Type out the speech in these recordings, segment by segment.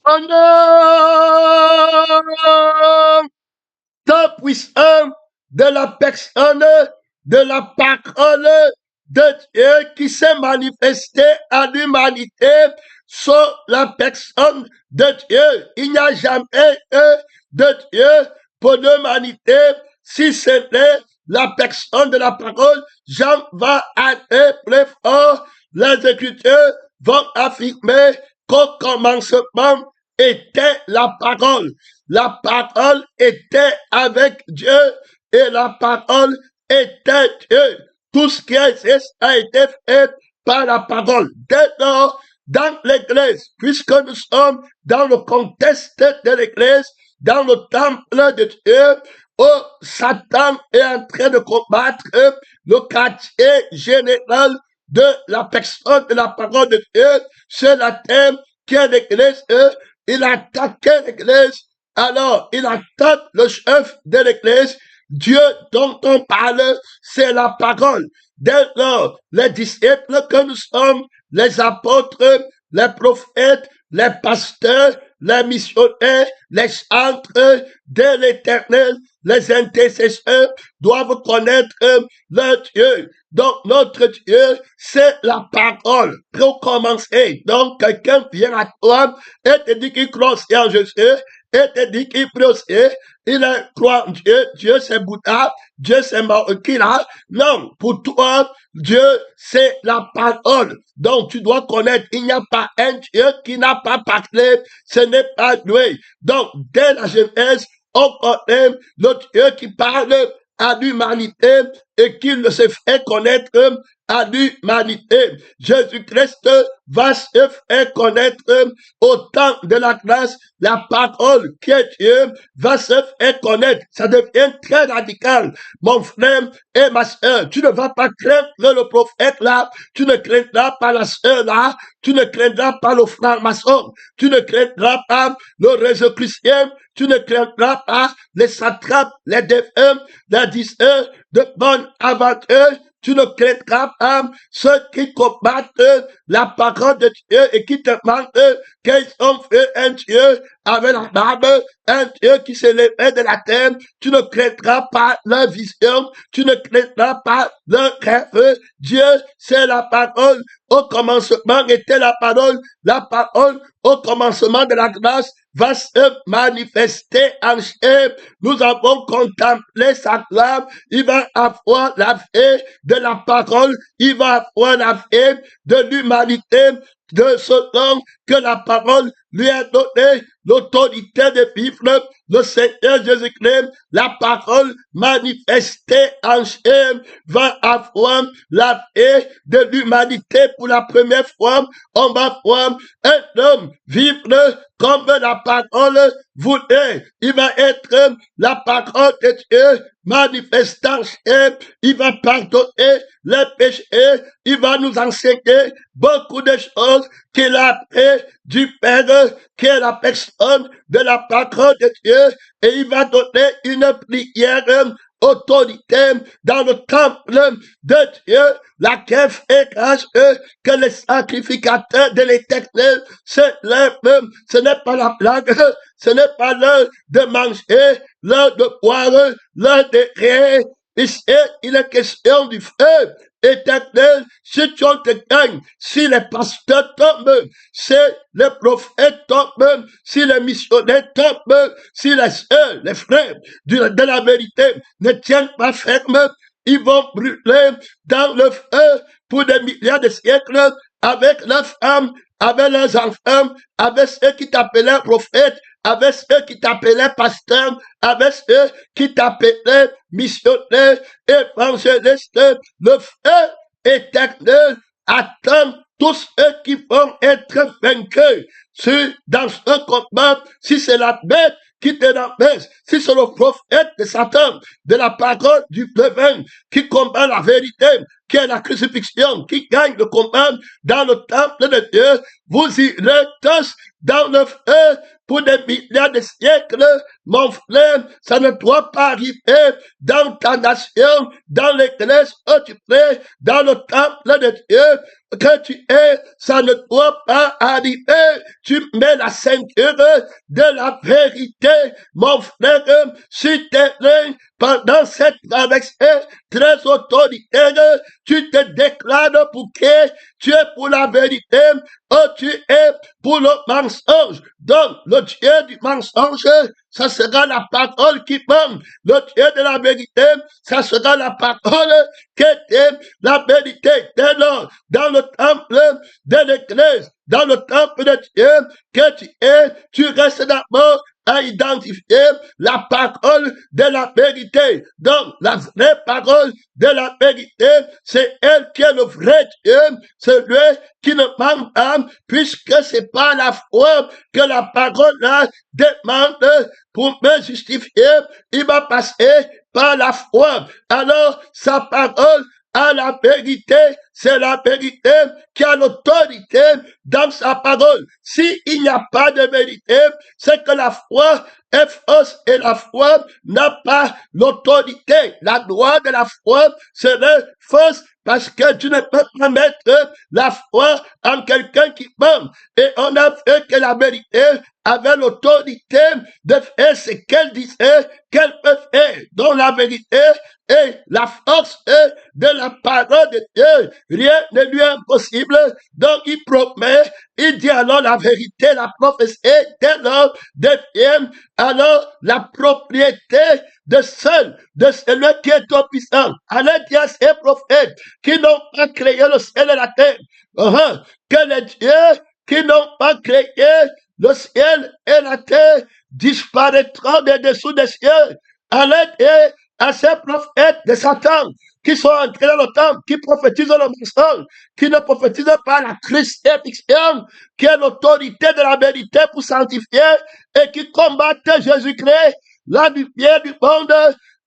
Au nom tant puissant de la personne, de la parole de Dieu qui s'est manifesté à l'humanité sur la personne de Dieu. Il n'y a jamais eu de Dieu pour l'humanité si ce n'est la personne de la parole. Jean va aller plus fort. Les Écritures vont affirmer qu'au commencement était la parole. La parole était avec Dieu et la parole était Dieu. Tout ce qui existe a été fait par la parole. Dès lors, dans l'Église, puisque nous sommes dans le contexte de l'Église, dans le temple de Dieu, où Satan est en train de combattre le quartier général de la personne de la parole de Dieu, c'est la thème que l'Église, il attaquait l'Église. Alors, il attaque le chef de l'Église. Dieu dont on parle, c'est la parole. Dès lors, les disciples que nous sommes, les apôtres, les prophètes, les pasteurs, les missionnaires, les chantres de l'Éternel, les intercesseurs doivent connaître leur Dieu. Donc, notre Dieu, c'est la parole. Pour commencer, donc, quelqu'un vient à toi et te dit qu'il croit en Jésus, et te dit qu'il prie aussi, il croit en Dieu, Dieu c'est Bouddha, Dieu c'est Mahokila. Non, pour toi, Dieu c'est la parole. Donc tu dois connaître, il n'y a pas un Dieu qui n'a pas parlé, ce n'est pas lui. Donc dès la Genèse, on connaît le Dieu qui parle à l'humanité et qui se fait connaître à l'humanité. Jésus-Christ va se faire connaître au temps de la grâce. La parole qui est Dieu va se faire connaître. Ça devient très radical. Mon frère et ma soeur, tu ne vas pas craindre le prophète là, tu ne craindras pas la soeur là, tu ne craindras pas le franc-maçon, tu ne craindras pas le réseau chrétien, tu ne craindras pas les satrapes, les défunts, les diseurs de bonne aventure. Tu ne craindras pas ceux qui combattent la parole de Dieu et qui te demandent qu'ils ont fait un Dieu avec la barbe, un Dieu qui s'est levé de la terre. Tu ne craindras pas leur vision, tu ne craindras pas leur rêve. Dieu, c'est la parole. Au commencement était la parole au commencement de la grâce va se manifester en chair. Nous avons contemplé sa gloire. Il va avoir la vie de la parole. Il va avoir la vie de l'humanité, de ce nom que la parole lui a donné l'autorité de vivre. Le Seigneur Jésus-Christ, la parole manifestée en chair, va avoir la vie de l'humanité pour la première fois. On va voir un homme vivre comme la parole voulait. Il va être la parole de Dieu manifestant chair. Il va pardonner les péchés. Il va nous enseigner beaucoup de choses qu'il a appris du Père, qui est la personne de la parole de Dieu, et il va donner une prière autorité dans le temple de Dieu, laquelle fait grâce que les sacrificateurs de l'Éternel se lèvent. Ce n'est pas la blague, ce n'est pas l'heure de manger, l'heure de boire, l'heure de rire. Ici, il est question du feu éternel. Si tu te gagnes, si les pasteurs tombent, si les prophètes tombent, si les missionnaires tombent, si les sœurs, les frères de la vérité ne tiennent pas ferme, ils vont brûler dans le feu pour des milliards de siècles avec leurs femmes, avec leurs enfants, avec ceux qui t'appelaient prophètes, avec ceux qui t'appelaient pasteurs, avec ceux qui t'appelaient missionnaires, évangélistes. Le feu éternel attend tous ceux qui vont être vaincus. Si dans un combat, si c'est la bête qui te l'empêche, si c'est le prophète de Satan, de la parole du levain, qui combat la vérité, qui est la crucifixion, qui gagne le combat dans le temple de Dieu, vous irez tous dans le feu pour des milliards de siècles. Mon frère, ça ne doit pas arriver dans ta nation, dans l'église où tu pries, dans le temple de Dieu. que tu es, ça ne doit pas arriver. Tu mets la ceinture de la vérité, mon frère, sur tes reins pendant cette traversée très autoritaire. Tu te déclares pour qui? Tu es pour la vérité, oh, tu es pour le mensonge. Donc, le Dieu du mensonge, ça sera la parole qui manque. Le Dieu de la vérité, ça sera la parole qui est la vérité. Dès lors, dans le temple de l'Église, dans le temple de Dieu que tu es, tu restes d'abord à identifier la parole de la vérité. Donc, la vraie parole de la vérité, c'est elle qui est le vrai Dieu, celui qui ne manque pas, puisque c'est pas la foi que la parole là demande pour me justifier, il va passer par la foi. Alors, sa parole à la vérité, c'est la vérité qui a l'autorité dans sa parole. S'il n'y a pas de vérité, c'est que la foi est fausse et la foi n'a pas l'autorité. La loi de la foi serait fausse parce que tu ne peux pas mettre la foi en quelqu'un qui ment. Et on a fait que la vérité avait l'autorité de faire ce qu'elle disait qu'elle peut faire. Donc la vérité et la force de la parole de Dieu. Rien ne lui est impossible. Donc il promet, il dit alors la vérité, la prophétie, dès lors devient alors la propriété de celui qui est tout puissant. Allez dire à ces prophètes qui n'ont pas créé le ciel et la terre, que les dieux qui n'ont pas créé le ciel et la terre disparaîtront de dessous des cieux. Allez dire à ces prophètes de Satan qui sont entrés dans le temple, qui prophétisent le mensonge, qui ne prophétisent pas la crucifixion, qui est l'autorité de la vérité pour sanctifier et qui combattent Jésus-Christ, la lumière du monde,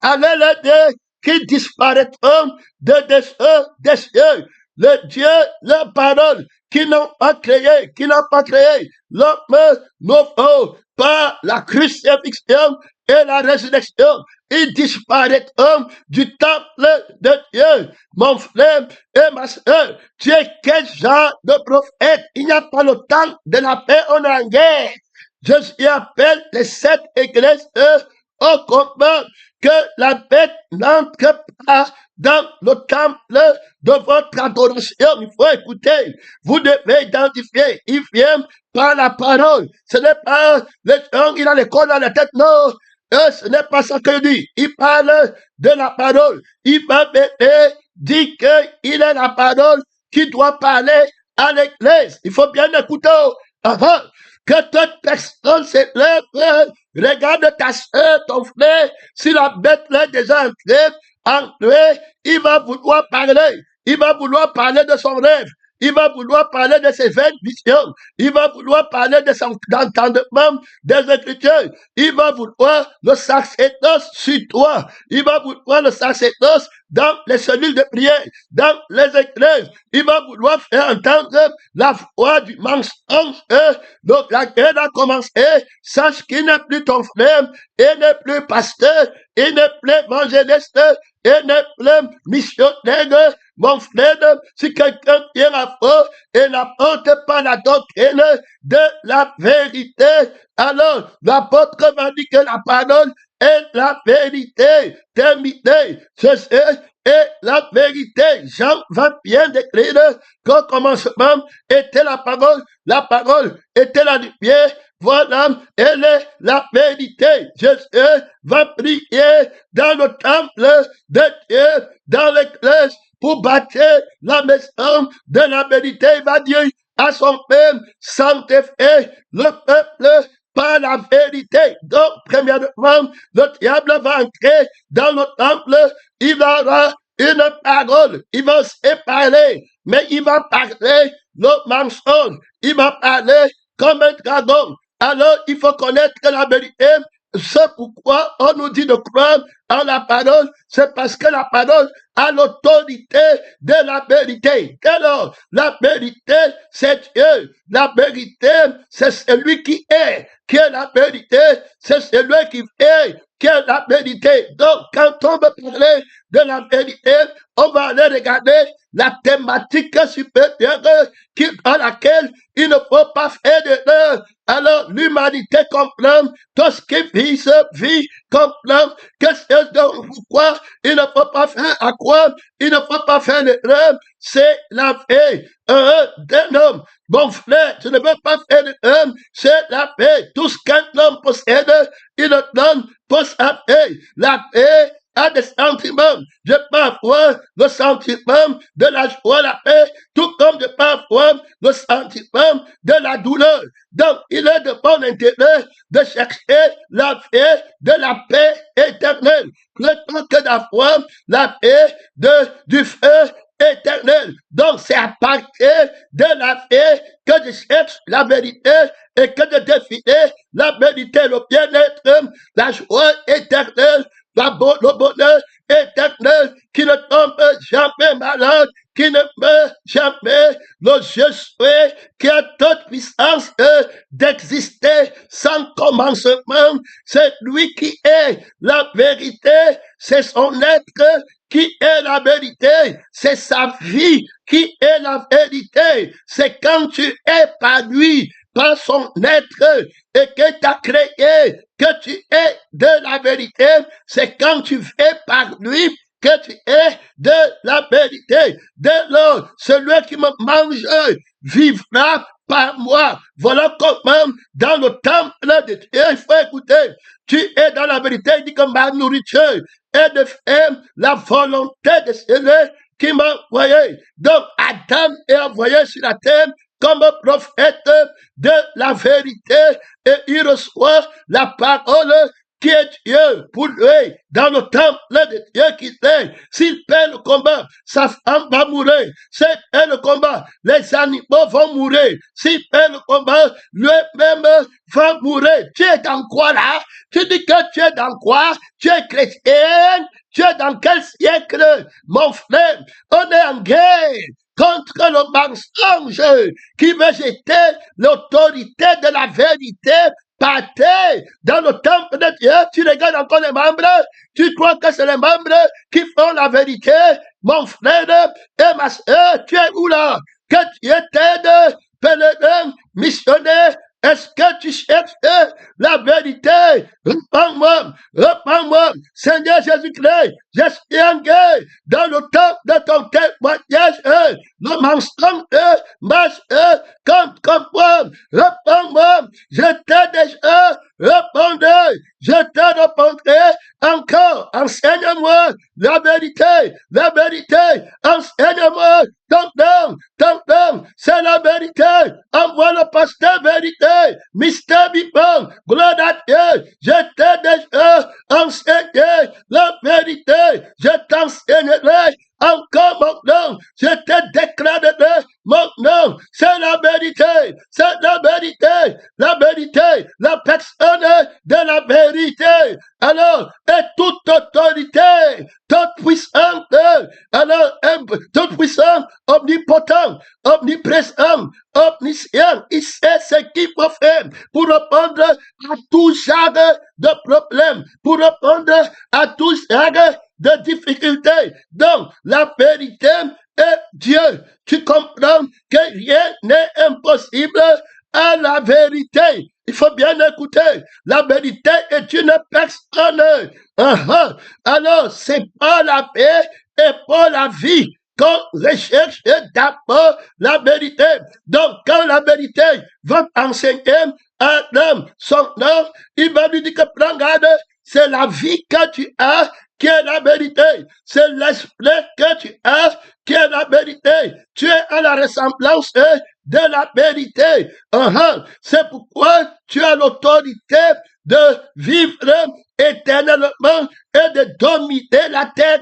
allez les dire qui disparaîtront de dessous des cieux. Le Dieu, la parole, qui n'ont pas créé l'homme nouveau par la crucifixion et la résurrection. Ils disparaîtront du temple de Dieu. Mon frère et ma soeur, tu es quel genre de prophète? Il n'y a pas le temps de la paix, on est en guerre. Je appelle les 7 églises au combat, que la bête n'entre pas dans le temple de votre adoration. Il faut écouter. Vous devez identifier. Il vient par la parole. Ce n'est pas le gens, il a l'école dans la tête. Non. Ce n'est pas ça que dit. Il parle de la parole. Il va dire qu'il est la parole qui doit parler à l'église. Il faut bien écouter. Que toute personne se lève, regarde ta soeur, ton frère, si la bête l'est déjà entrée en lui, il va vouloir parler. Il va vouloir parler de son rêve. Il va vouloir parler de ses vaines visions. Il va vouloir parler de son entendement des Écritures. Il va vouloir le sacerdoce sur toi. Il va vouloir le sacerdoce dans les cellules de prière, dans les églises. Il va vouloir faire entendre la voix du mensonge. Donc la guerre a commencé. Sache qu'il n'est plus ton frère, il n'est plus pasteur, il n'est plus évangéliste, il n'est plus missionnaire. Mon frère, si quelqu'un vient à faux et n'apporte pas la doctrine de la vérité, alors l'apôtre va dire que la parole est la vérité. Terminé. Ceci est la vérité. Jean va bien décrire qu'au commencement était la parole était la lumière. Voilà, elle est la vérité. Jésus va prier dans le temple de Dieu, dans l'église, pour bâtir la maison de la vérité. Il va dire à son peuple, sanctifie le peuple par la vérité. Donc, premièrement, le diable va entrer dans le temple, il aura une parole, il va se parler, mais il va parler le mensonge, il va parler comme un dragon. Alors, il faut connaître la vérité C'est pourquoi on nous dit de croire en la parole, c'est parce que la parole a l'autorité de la vérité. Alors, la vérité, c'est Dieu. La vérité, c'est celui qui est la vérité, c'est celui qui est la vérité. Donc, quand on veut parler de la vérité, on va aller regarder la thématique supérieure dans laquelle il ne faut pas faire d'erreur. Alors, l'humanité comprend tout ce qui vit, comprend que c'est donc pourquoi il ne faut pas faire à quoi il ne faut pas faire d'erreur. C'est la paix d'un homme. Bon frère, tu ne veux pas faire d'erreur, c'est la paix. Tout ce qu'un homme possède, il le donne pour sa paix. La paix a des sentiments. Je peux avoir le sentiment de la joie, la paix, tout comme je peux avoir le sentiment de la douleur. Donc, il est de bon intérêt de chercher la paix, de la paix éternelle, plutôt que d'avoir la paix du feu éternel. Donc, c'est à partir de la paix que je cherche la vérité et que je définis la vérité, le bien-être, la joie éternelle, le bonheur éternel qui ne tombe jamais malade, qui ne meurt jamais, le Dieu souhait qui a toute puissance d'exister sans commencement. C'est lui qui est la vérité, c'est son être qui est la vérité, c'est sa vie qui est la vérité. C'est quand tu es par lui, par son être, et que tu as créé, que tu es de la vérité, c'est quand tu es par lui que tu es de la vérité. Dès lors, celui qui me mange vivra par moi. Voilà comment, dans le temple de Dieu, il faut écouter. Tu es dans la vérité, il dit que ma nourriture est de faire la volonté de celui qui m'a envoyé. Donc, Adam est envoyé sur la terre comme prophète de la vérité et il reçoit la parole qui est Dieu pour lui, dans le temple de Dieu qui est. S'il perd le combat, sa femme va mourir. S'il perd le combat, les animaux vont mourir. S'il perd le combat, lui-même va mourir. Tu es dans quoi là? Tu dis que tu es dans quoi? Tu es chrétien? Tu es dans quel siècle? Mon frère, on est en guerre contre le mensonge qui veut jeter l'autorité de la vérité par terre dans le temple de Dieu. Tu regardes encore les membres, tu crois que c'est les membres qui font la vérité. Mon frère et ma soeur, tu es où là? Que Dieu t'aide, pèlerin, missionnaire. Est-ce que tu cherches la vérité? Réponds-moi, Seigneur Jésus-Christ, je suis en guerre dans le temps de ton témoignage. Le mensonge marche comme moi. Réponds-moi, je t'ai déjà répondu. Je te répondrai encore. Enseigne-moi la vérité. Enseigne-moi ton nom, c'est la vérité. Envoie le pasteur vérité. Mister Bipon, gloire à Dieu. Je t'ai déjà enseigné la vérité. Je t'enseignerai encore mon nom. Je te déclarerai mon nom. C'est la vérité. C'est la vérité. La vérité. La personne de la vérité. Alors, et toute autorité, toute puissante, alors, toute puissante, omnipotent, omniprésent, omniscient, il sait ce qu'il faut faire pour répondre à tout genre de problèmes, pour répondre à tout genre de difficultés. Donc, la vérité est Dieu. Tu comprends que rien n'est impossible à la vérité. Il faut bien écouter. La vérité est une personne. Alors, c'est pas la paix et pas la vie qu'on recherche d'abord la vérité. Donc, quand la vérité va enseigner à un homme son nom, il va lui dire que prends garde, c'est la vie que tu as qui est la vérité. C'est l'esprit que tu as qui est la vérité. Tu es à la ressemblance de la vérité. C'est pourquoi tu as l'autorité de vivre éternellement et de dominer la terre,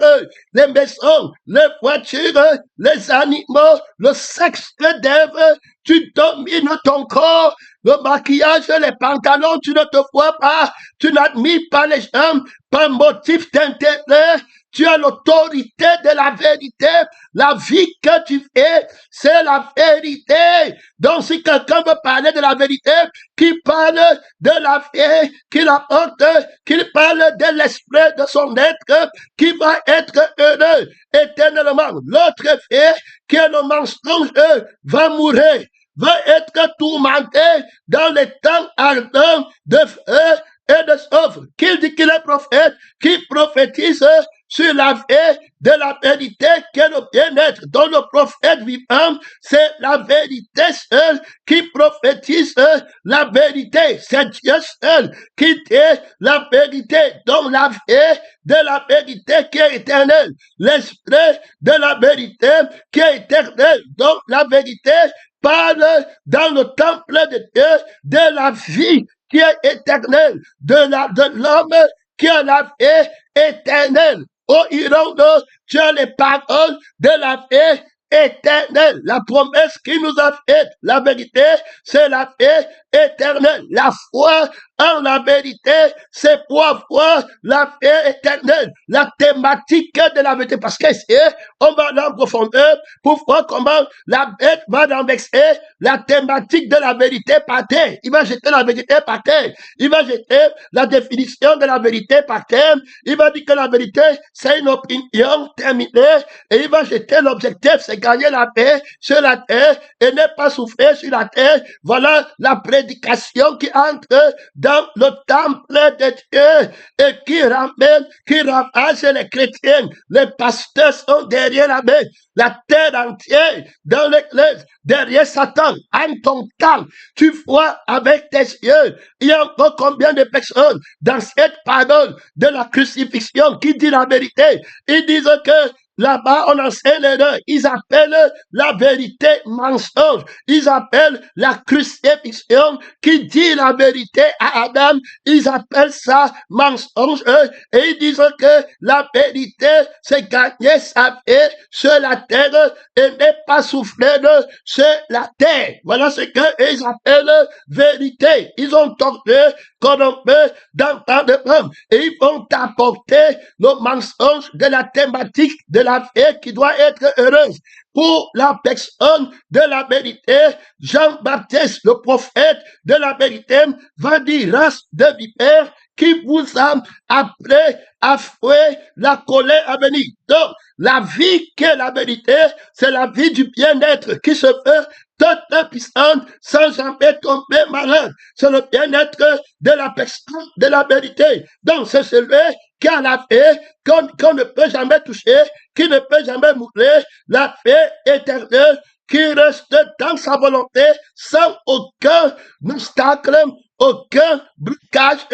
les maisons, les voitures, les animaux, le sexe d'Ève. Tu domines ton corps, le maquillage, les pantalons, tu ne te vois pas, tu n'admires pas les gens par motif d'intérêt. Tu as l'autorité de la vérité. La vie que tu fais, c'est la vérité. Donc, si quelqu'un veut parler de la vérité, qu'il parle de la vie, qu'il apporte, qu'il parle de l'esprit de son être, qui va être heureux éternellement. L'autre vie, qui est le mensonge, va mourir, va être tourmenté dans les temps ardents de feu et de soufre. Qu'il dit qu'il est prophète, qui prophétise sur la vie de la vérité qui est le bien-être. Dont le prophète vivant, c'est la vérité seule qui prophétise la vérité. C'est Dieu seul qui est la vérité. Donc la vie de la vérité qui est éternelle. L'esprit de la vérité qui est éternel. Donc la vérité parle dans le temple de Dieu de la vie qui est éternelle, de l'homme qui a la vie éternelle. Oh, Irondo, tu as les paroles de la vie éternelle. La promesse qu'il nous a faite, la vérité, c'est la vie éternelle. La foi en la vérité, c'est pour avoir la vie éternelle. La thématique de la vérité, parce que on va dans la profondeur pour voir comment la bête va renverser la thématique de la vérité par terre. Il va jeter la vérité par terre. Il va jeter la définition de la vérité par terre. Il va dire que la vérité, c'est une opinion terminée. Et il va jeter l'objectif, c'est gagner la paix sur la terre et ne pas souffrir sur la terre. Voilà la prédication qui entre dans le temple de Dieu et qui ramène, qui ravage les chrétiens. Les pasteurs sont derrière la main. La terre entière dans l'église, derrière Satan, en ton temps, tu vois avec tes yeux. Il y a encore combien de personnes dans cette parole de la crucifixion qui dit la vérité. Ils disent que là-bas, on enseigne l'erreur. Ils appellent la vérité mensonge. Ils appellent la crucifixion qui dit la vérité à Adam. Ils appellent ça mensonge. Et ils disent que la vérité, c'est gagner sa vie sur la terre et ne pas souffrir sur la terre. Voilà ce qu'ils appellent vérité. Ils ont tordu qu'on peut d'entendre et ils vont apporter le mensonge de la thématique de la vie qui doit être heureuse. Pour la personne de la vérité, Jean-Baptiste, le prophète de la vérité, va dire, race de vipères qui vous a appelé à fouer la colère à venir. Donc, la vie qui est la vérité, c'est la vie du bien-être qui se fait toute puissante sans jamais tomber malade. C'est le bien-être de la personne de la vérité. Donc, c'est celui qui a la paix, qu'on ne peut jamais toucher, qui ne peut jamais mourir, la paix éternelle, qui reste dans sa volonté sans aucun obstacle, aucun blocage,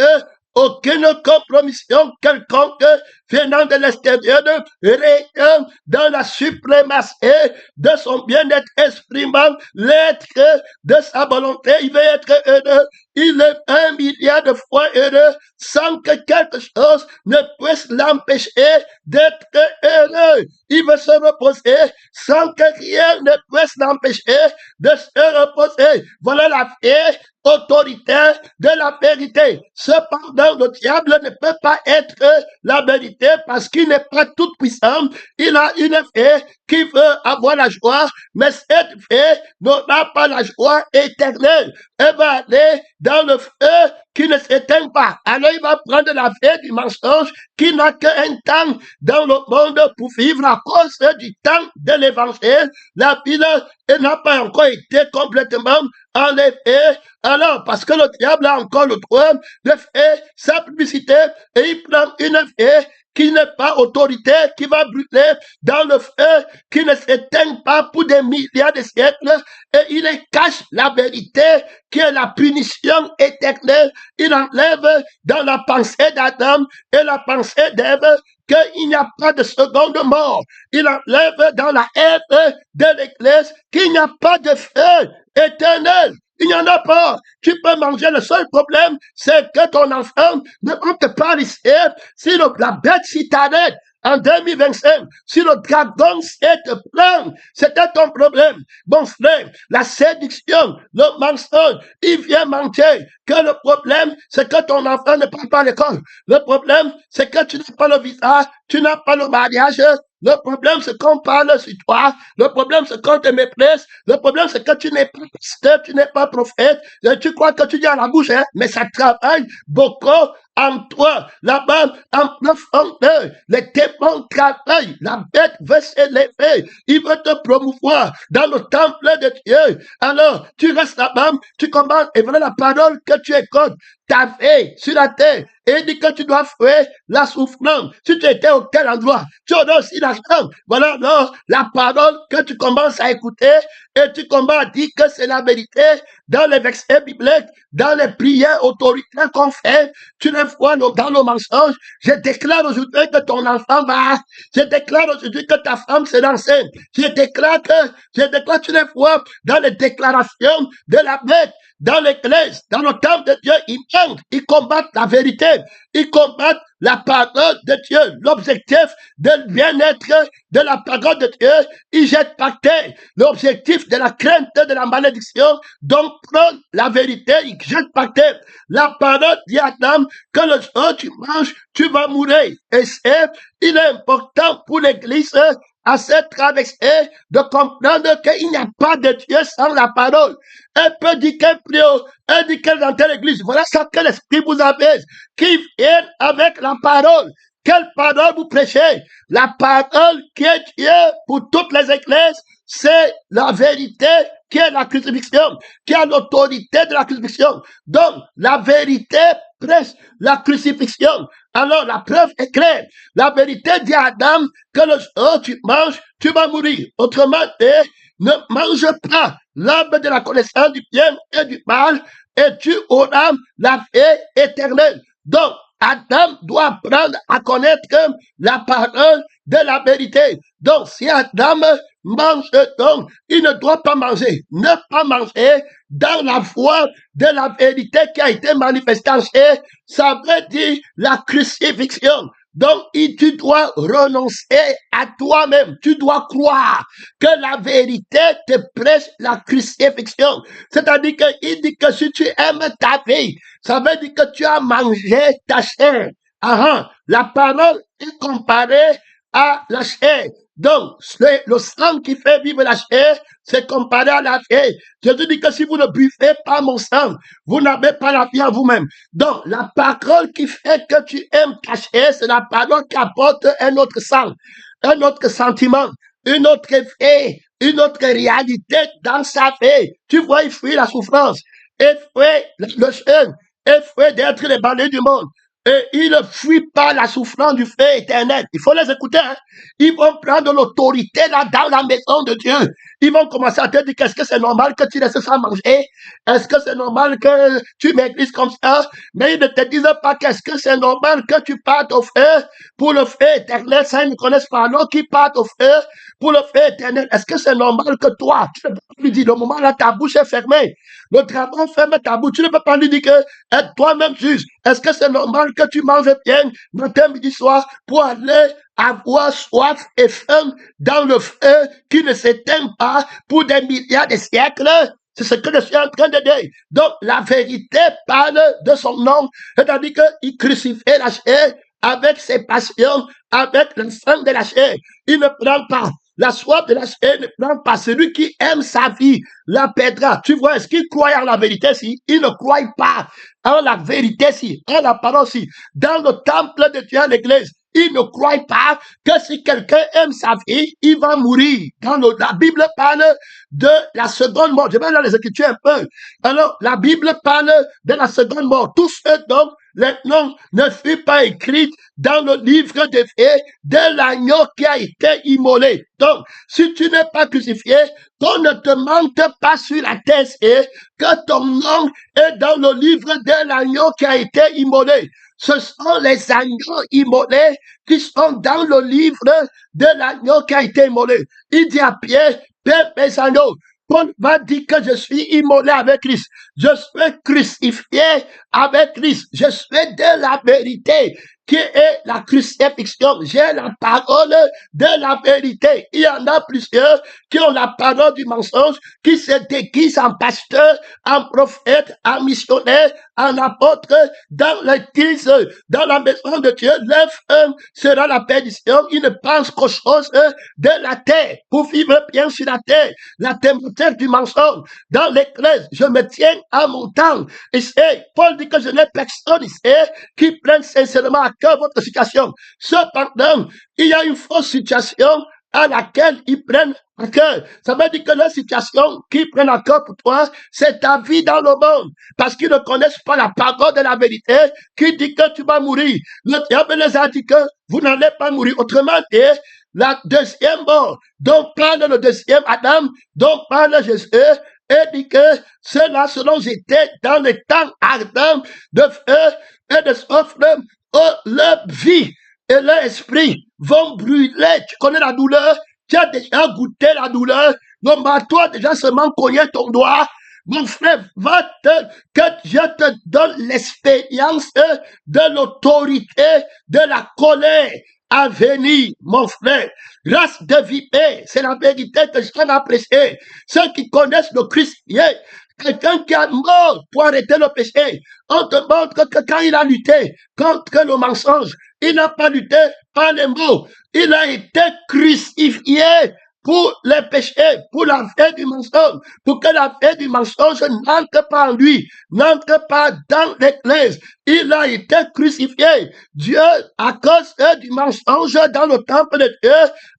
aucune compromission quelconque venant de l'extérieur, régnant dans la suprématie de son bien-être exprimant l'être de sa volonté. Il veut être heureux. Il est 1 milliard de fois heureux sans que quelque chose ne puisse l'empêcher d'être heureux. Il veut se reposer sans que rien ne puisse l'empêcher de se reposer. Voilà la vie autoritaire de la vérité. Cependant, le diable ne peut pas être la vérité parce qu'il n'est pas tout puissant. Il a une fée qui veut avoir la joie, mais cette fée n'aura pas la joie éternelle. Elle va aller dans le feu qui ne s'éteint pas. Alors il va prendre la fée du mensonge qui n'a qu'un temps dans le monde pour vivre à cause du temps de l'évangile. La ville n'a pas encore été complètement enlevée. Alors, parce que le diable a encore le droit de faire sa publicité et il prend une fée qui n'est pas autorité, qui va brûler dans le feu, qui ne s'éteint pas pour des milliards de siècles, et il cache la vérité, qui est la punition éternelle. Il enlève dans la pensée d'Adam et la pensée d'Ève qu'il n'y a pas de seconde mort. Il enlève dans la haine de l'Église qu'il n'y a pas de feu éternel. Il n'y en a pas. Tu peux manger. Le seul problème, c'est que ton enfant ne monte pas ici. Si la bête citadelle, en 2025, si le dragon sait te prendre, c'était ton problème. Bon frère, la séduction, le mensonge, il vient manquer. Que le problème, c'est que ton enfant ne prend pas l'école. Le problème, c'est que tu n'as pas le visa, tu n'as pas le mariage. Le problème, c'est qu'on parle sur toi. Le problème, c'est qu'on te mépresse. Le problème, c'est que tu n'es pas pasteur, tu n'es pas prophète. Tu crois que tu dis à la bouche, hein, mais ça travaille beaucoup en toi. Là-bas, en profondeur, les démons travaillent. La bête veut s'élever. Il veut te promouvoir dans le temple de Dieu. Alors, tu restes là-bas, tu commences et voilà la parole que tu écoutes. Ta vie sur la terre et dit que tu dois fuir la souffrance. Si tu étais au tel endroit, tu auras aussi l'argent. Voilà, non, la parole que tu commences à écouter et tu commences à dire que c'est la vérité dans les versets bibliques, dans les prières autoritaires qu'on fait, tu les vois dans le mensonge. Je déclare aujourd'hui que ton enfant va, je déclare aujourd'hui que ta femme s'est enceinte. Je déclare que tu les vois dans les déclarations de la bête. Dans l'église, dans le temple de Dieu, ils combattent la vérité, ils combattent la parole de Dieu, l'objectif de bien-être de la parole de Dieu, ils jettent par terre l'objectif de la crainte de la malédiction, donc prendre la vérité, ils jettent par terre. La parole dit à Adam que le jour tu manges, tu vas mourir. Et il est important pour l'église à cette traversée de comprendre qu'il n'y a pas de Dieu sans la parole. Elle peut dire qu'elle prie, elle dit qu'elle est dans telle église. Voilà ça que l'Esprit vous apaise, qui vient avec la parole. Quelle parole vous prêchez? La parole qui est Dieu pour toutes les églises, c'est la vérité qui est la crucifixion, qui a l'autorité de la crucifixion. Donc, la vérité prêche la crucifixion. Alors, la preuve est claire. La vérité dit à Adam que le jour tu manges, tu vas mourir. Autrement dit, ne mange pas l'arbre de la connaissance du bien et du mal, et tu auras la vie éternelle. Donc, Adam doit apprendre à connaître la parole de la vérité. Donc, si Adam mange, donc, il ne doit pas manger. Ne pas manger dans la voie de la vérité qui a été manifestée en chair, ça veut dire la crucifixion. Donc, tu dois renoncer à toi-même. Tu dois croire que la vérité te prêche la crucifixion. C'est-à-dire qu'il dit que si tu aimes ta vie, ça veut dire que tu as mangé ta chair. La parole est comparée à la chair. Donc, le sang qui fait vivre la chair, c'est comparé à la chair. Jésus dit que si vous ne buvez pas mon sang, vous n'avez pas la vie en vous-même. Donc, la parole qui fait que tu aimes ta chair, c'est la parole qui apporte un autre sang, un autre sentiment, une autre vie, une autre réalité dans sa vie. Tu vois, il fuit la souffrance, il fuit le chêne, il fuit d'être les bandits du monde. Et ils ne fuient pas la souffrance du feu éternel. Il faut les écouter. Hein? Ils vont prendre l'autorité là dans la maison de Dieu. Ils vont commencer à te dire qu'est-ce que c'est normal que tu laisses ça manger? Est-ce que c'est normal que tu m'églises comme ça? Mais ils ne te disent pas qu'est-ce que c'est normal que tu partes au feu pour le feu éternel. Ça, ils ne connaissent pas. Alors qu'ils partent au feu pour le feu éternel. Est-ce que c'est normal que toi, tu ne peux pas lui dire, le moment là, ta bouche est fermée. Le dragon ferme ta bouche. Tu ne peux pas lui dire que toi-même juge. Est-ce que c'est normal que tu manges bien matin, midi, soir pour aller avoir soif et faim dans le feu qui ne s'éteint pas pour des milliards de siècles? C'est ce que je suis en train de dire. Donc, la vérité parle de son nom. C'est-à-dire qu'il crucifiait la chair avec ses passions, avec le sang de la chair. Il ne prend pas la soif de la chair, ne prend pas. Celui qui aime sa vie la perdra. Tu vois, est-ce qu'il croit en la vérité si? Il ne croit pas en la vérité si, en la parole si. Dans le temple de Dieu, l'église, il ne croit pas que si quelqu'un aime sa vie, il va mourir. La Bible parle de la seconde mort. Je vais dans les Écritures un peu. Alors, la Bible parle de la seconde mort. Tous ceux donc, les noms ne furent pas écrits dans le livre de vie de l'agneau qui a été immolé. Donc, si tu n'es pas crucifié, qu'on ne te mente pas sur la terre et que ton nom est dans le livre de l'agneau qui a été immolé. Ce sont les agneaux immolés qui sont dans le livre de l'agneau qui a été immolé. Il dit à Pierre, Père, mes agneaux, Paul va dire que je suis immolé avec Christ. Je suis crucifié avec Christ. Je suis de la vérité qui est la crucifixion. J'ai la parole de la vérité. Il y en a plusieurs qui ont la parole du mensonge, qui se déguisent en pasteur, en prophète, en missionnaire, en apôtre, dans l'église, dans la maison de Dieu. Leur fin sera la perdition. Ils ne pensent qu'aux choses de la terre, pour vivre bien sur la terre. La thématique du mensonge. Dans l'église, je me tiens à mon temps. Et Paul dit que je n'ai personne ici qui prenne sincèrement à cœur votre situation. Cependant, il y a une fausse situation à laquelle ils prennent à cœur. Ça veut dire que la situation qu'ils prennent à cœur pour toi, c'est ta vie dans le monde. Parce qu'ils ne connaissent pas la parole de la vérité qui dit que tu vas mourir. Le diable les a dit que vous n'allez pas mourir. Autrement dit, la deuxième mort dont parle le deuxième Adam, dont parle Jésus, et dit que ceux-là seront jetés dans les temps ardents de feu et de soufre, où leur vie et leur esprit vont brûler. Tu connais la douleur, tu as déjà goûté la douleur, non, mais toi déjà seulement cogner ton doigt. Mon frère, que Dieu te donne l'expérience de l'autorité, de la colère à venir, mon frère. Race de vipère, c'est la vérité que je t'en apprécier. Ceux qui connaissent le Christ, quelqu'un qui a mort pour arrêter le péché. On te montre que quand il a lutté contre le mensonge, il n'a pas lutté par les mots. Il a été crucifié pour les péchés, pour la vie du mensonge, pour que la vie du mensonge n'entre pas en lui, n'entre pas dans l'église. Il a été crucifié. Dieu, à cause du mensonge dans le temple de Dieu,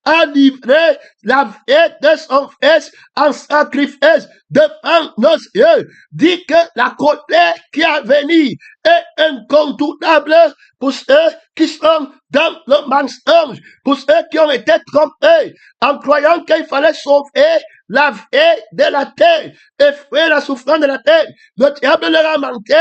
a livré la vie de son fils en sacrifice devant nos yeux. Dit que la colère qui a venu est incontournable pour ceux qui sont dans le mensonge, pour ceux qui ont été trompés en croyant qu'il fallait sauver la vie de la terre et faire la souffrance de la terre. Le diable leur a manqué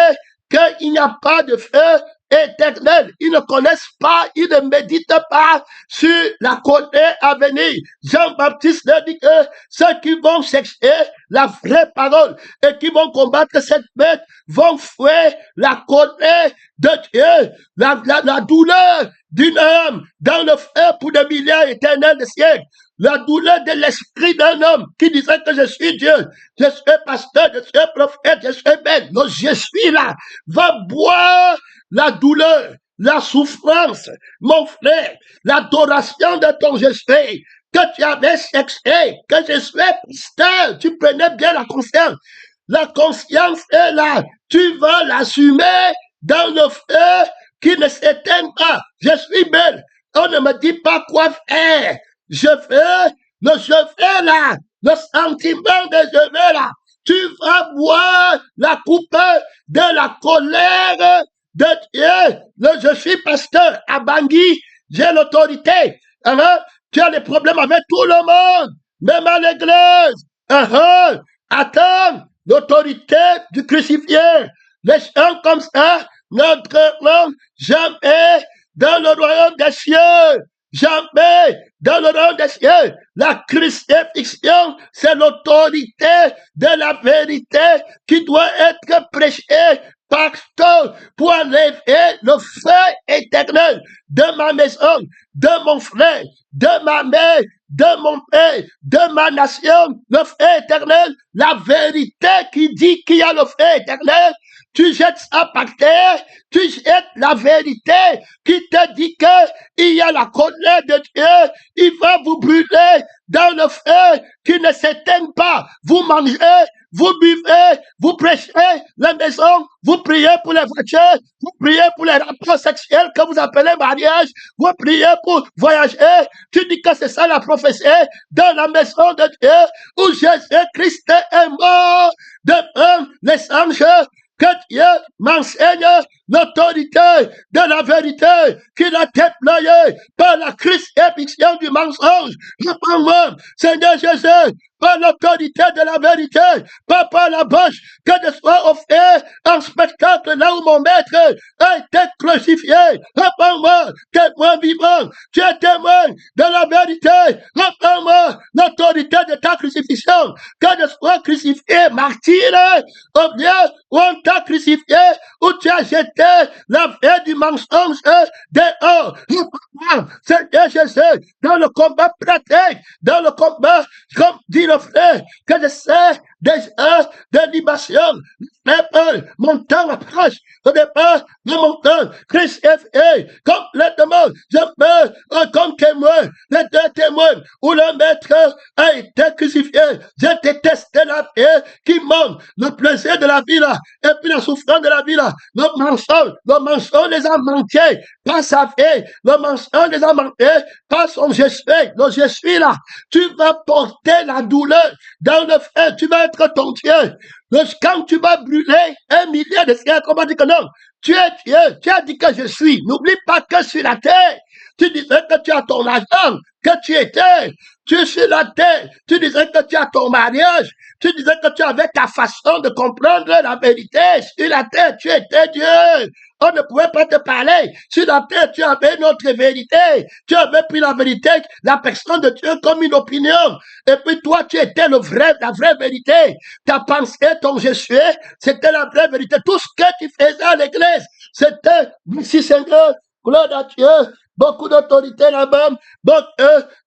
qu'il n'y a pas de feu éternel. Ils ne connaissent pas, ils ne méditent pas sur la colère à venir. Jean-Baptiste leur dit que ceux qui vont chercher la vraie parole et qui vont combattre cette bête vont fouer la colère de Dieu, la douleur d'une âme dans le feu pour des milliers éternels de siècles. La douleur de l'esprit d'un homme qui disait que je suis Dieu, je suis pasteur, je suis prophète, je suis bête. Non, je suis là. Va boire la douleur, la souffrance, mon frère, l'adoration de ton je suis, que tu avais cherché, que je suis pasteur. Tu prenais bien la conscience. La conscience est là. Tu vas l'assumer dans le feu qui ne s'éteint pas. Je suis belle. On ne me dit pas quoi faire. Je fais le je fais là, le sentiment de je vais là. Tu vas boire la coupe de la colère de Dieu. Je suis pasteur à Bangui, j'ai l'autorité. Tu as des problèmes avec tout le monde, même à l'église. Attends, l'autorité du crucifié. Les gens comme ça n'entreront jamais dans le royaume des cieux. Jamais dans le royaume des cieux. La crucifixion, c'est l'autorité de la vérité qui doit être prêchée partout pour enlever le feu éternel de ma maison, de mon frère, de ma mère, de mon père, de ma nation. Le feu éternel, la vérité qui dit qu'il y a le feu éternel. Tu jettes ça par terre, tu jettes la vérité qui te dit qu'il y a la colère de Dieu, il va vous brûler dans le feu qui ne s'éteint pas. Vous mangez, vous buvez, vous prêchez la maison, vous priez pour les voitures, vous priez pour les rapports sexuels que vous appelez mariage, vous priez pour voyager. Tu dis que c'est ça la prophétie dans la maison de Dieu où Jésus-Christ est mort devant les anges. Que Dieu m'enseigne l'autorité de la vérité qu'il a déployée par la crucifixion du mensonge. Répands-moi, Seigneur Jésus, par l'autorité de la vérité, pas par la bouche, que je sois offert un spectacle là où mon maître a été crucifié. Répands-moi, témoin vivant, tu es témoin de la vérité. Répands-moi l'autorité de ta crucifixion, que je sois crucifié, martyr, ou bien où on t'a crucifié, où tu as jeté la vie du mensonge dehors. Répands-moi, Seigneur Jésus, dans le combat pratique, dans le combat, comme dit le frère, que je sais déjà de libation. Mon temps approche. Au départ de mon temps, Christ est fait complètement. Je meurs comme témoin. Les deux témoins où le maître a été crucifié. Je détestais la paix qui manque, le plaisir de la vie là, et puis la souffrance de la vie là. Le mensonge les a manqués par sa vie. Le mensonge les a manqués par son je suis. Le je suis là. Tu vas porter la douleur dans le feu. Tu vas être ton Dieu. Quand tu vas brûler 1 milliard de siècles, on va dire que non, tu es Dieu, tu as dit que je suis. N'oublie pas que sur la terre, tu disais que tu as ton argent, que tu étais. Tu es sur la terre, tu disais que tu as ton mariage, tu disais que tu avais ta façon de comprendre la vérité. Sur la terre, tu étais Dieu. On ne pouvait pas te parler. Sur la terre, tu avais notre vérité. Tu avais pris la vérité, la personne de Dieu comme une opinion. Et puis toi, tu étais la vraie vérité. Ta pensée, ton je suis, c'était la vraie vérité. Tout ce que tu faisais à l'église, c'était, merci Seigneur, gloire à Dieu. Beaucoup d'autorité là-bas, beaucoup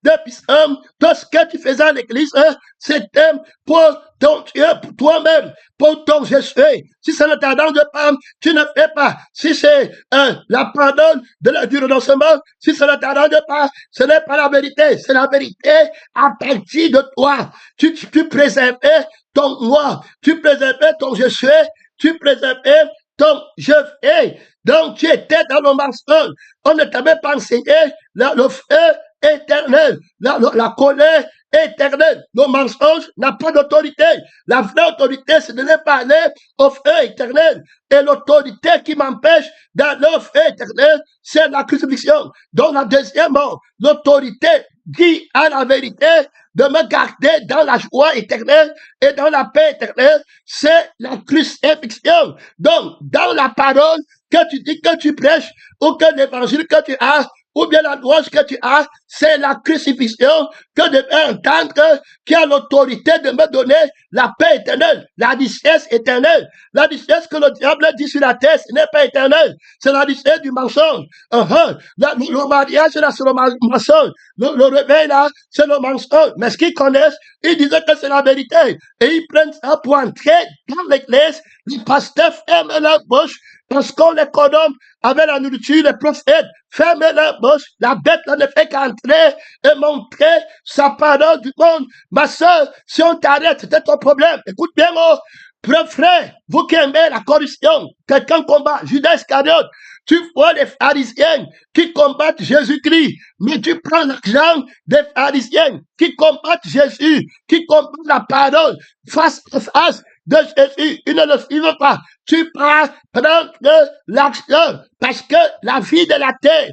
de puissance. Tout ce que tu faisais à l'église, c'était pour ton Dieu, pour toi-même, pour ton je suis. Si ça ne t'arrange pas, tu ne fais pas. Si c'est la pardon du renoncement, si ça ne t'arrange pas, ce n'est pas la vérité. C'est la vérité à partir de toi. Tu préservais ton moi, tu préservais ton je suis, tu préservais ton je fais. Donc tu étais dans le mensonge. On ne t'avait pas enseigné le feu éternel, la colère éternelle. Le mensonge n'a pas d'autorité. La vraie autorité, c'est de ne pas aller au feu éternel. Et l'autorité qui m'empêche d'aller au feu éternel, c'est la crucifixion. Donc la deuxième mort, l'autorité dit à la vérité de me garder dans la joie éternelle et dans la paix éternelle, c'est la crucifixion. Donc, dans la parole que tu dis, que tu prêches, ou que l'évangile que tu as, ou bien la louange que tu as, c'est la crucifixion que je vais entendre, qui a l'autorité de me donner la paix éternelle, la richesse éternelle. La richesse que le diable dit sur la terre, ce n'est pas éternel, c'est la richesse du mensonge. Le mariage, là, c'est le mensonge. Le réveil, là, c'est le mensonge. Mais ce qu'ils connaissent, ils disaient que c'est la vérité. Et ils prennent ça pour entrer dans l'église. Les pasteurs ferment leur bouche parce qu'on les condamne avec la nourriture, les prophètes ferment leur bouche. La bête là, ne fait qu'entrer et montrer sa parole du monde. Ma soeur, si on t'arrête, c'est ton problème. Écoute bien, frère, vous qui aimez la corruption, quelqu'un combat, Judas Iscariote, tu vois les pharisiens qui combattent Jésus-Christ, mais tu prends l'argent des pharisiens qui combattent Jésus, qui combattent la parole face à face de Jésus. Ils ne le suivent pas. Tu prends prendre l'argent parce que la vie de la terre,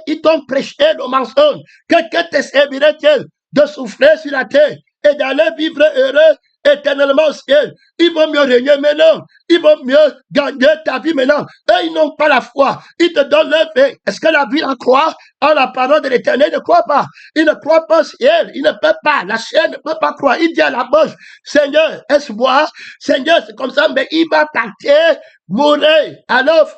ils t'ont prêché le mensonge. Quelqu'un te servirait-il de souffrir sur la terre et d'aller vivre heureux éternellement au ciel? Il vaut mieux régner maintenant. Il vaut mieux gagner ta vie maintenant. Et ils n'ont pas la foi. Ils te donnent leur vie. Est-ce que la vie en croit en la parole de l'éternel? Il ne croit pas. Il ne croit pas au ciel. Il ne peut pas. La chair ne peut pas croire. Il dit à la bouche, Seigneur, est-ce moi? Seigneur, c'est comme ça, mais il va partir, mourir. Alors,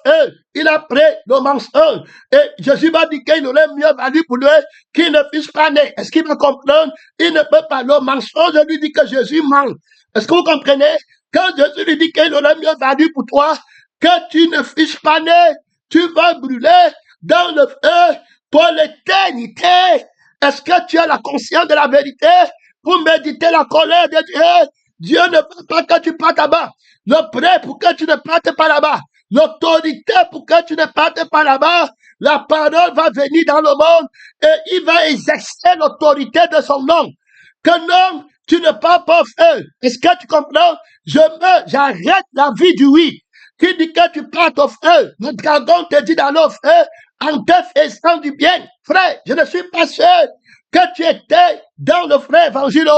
il a pris le mensonge. Et Jésus va dire qu'il aurait mieux valu pour lui qu'il ne puisse pas naître. Est-ce qu'il va comprendre? Il ne peut pas. Le mensonge lui dit que Jésus ment. Est-ce que vous comprenez? Quand Jésus lui dit qu'il aurait mieux valu pour toi que tu ne fusses pas né, tu vas brûler dans le feu pour l'éternité. Est-ce que tu as la conscience de la vérité pour méditer la colère de Dieu? Dieu ne veut pas que tu partes là-bas. Le prêt pour que tu ne partes pas là-bas. L'autorité pour que tu ne partes pas là-bas. La parole va venir dans le monde et il va exercer l'autorité de son nom. Que non, tu ne pars pas au feu. Est-ce que tu comprends? J'arrête la vie du oui. qui dit que tu prends ton frère, le dragon te dit dans le frère, en te faisant du bien. Frère, je ne suis pas sûr que tu étais dans le vrai évangile.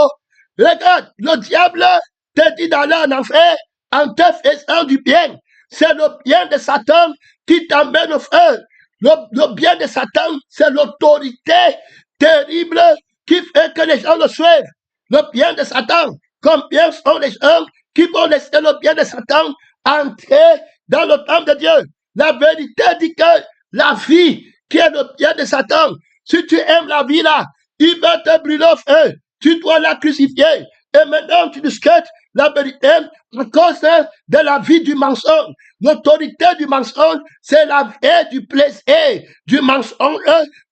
Regarde, le diable te dit d'aller en enfer en te faisant du bien. C'est le bien de Satan qui t'emmène au frère. Le bien de Satan, c'est l'autorité terrible qui fait que les gens le suivent. Le bien de Satan, combien sont les gens qui vont laisser le bien de Satan entrer dans le temple de Dieu? La vérité dit que la vie qui est le bien de Satan, si tu aimes la vie là, il va te brûler au feu. Tu dois la crucifier. Et maintenant, tu discutes la vérité à cause de la vie du mensonge. L'autorité du mensonge, c'est la vie du plaisir du mensonge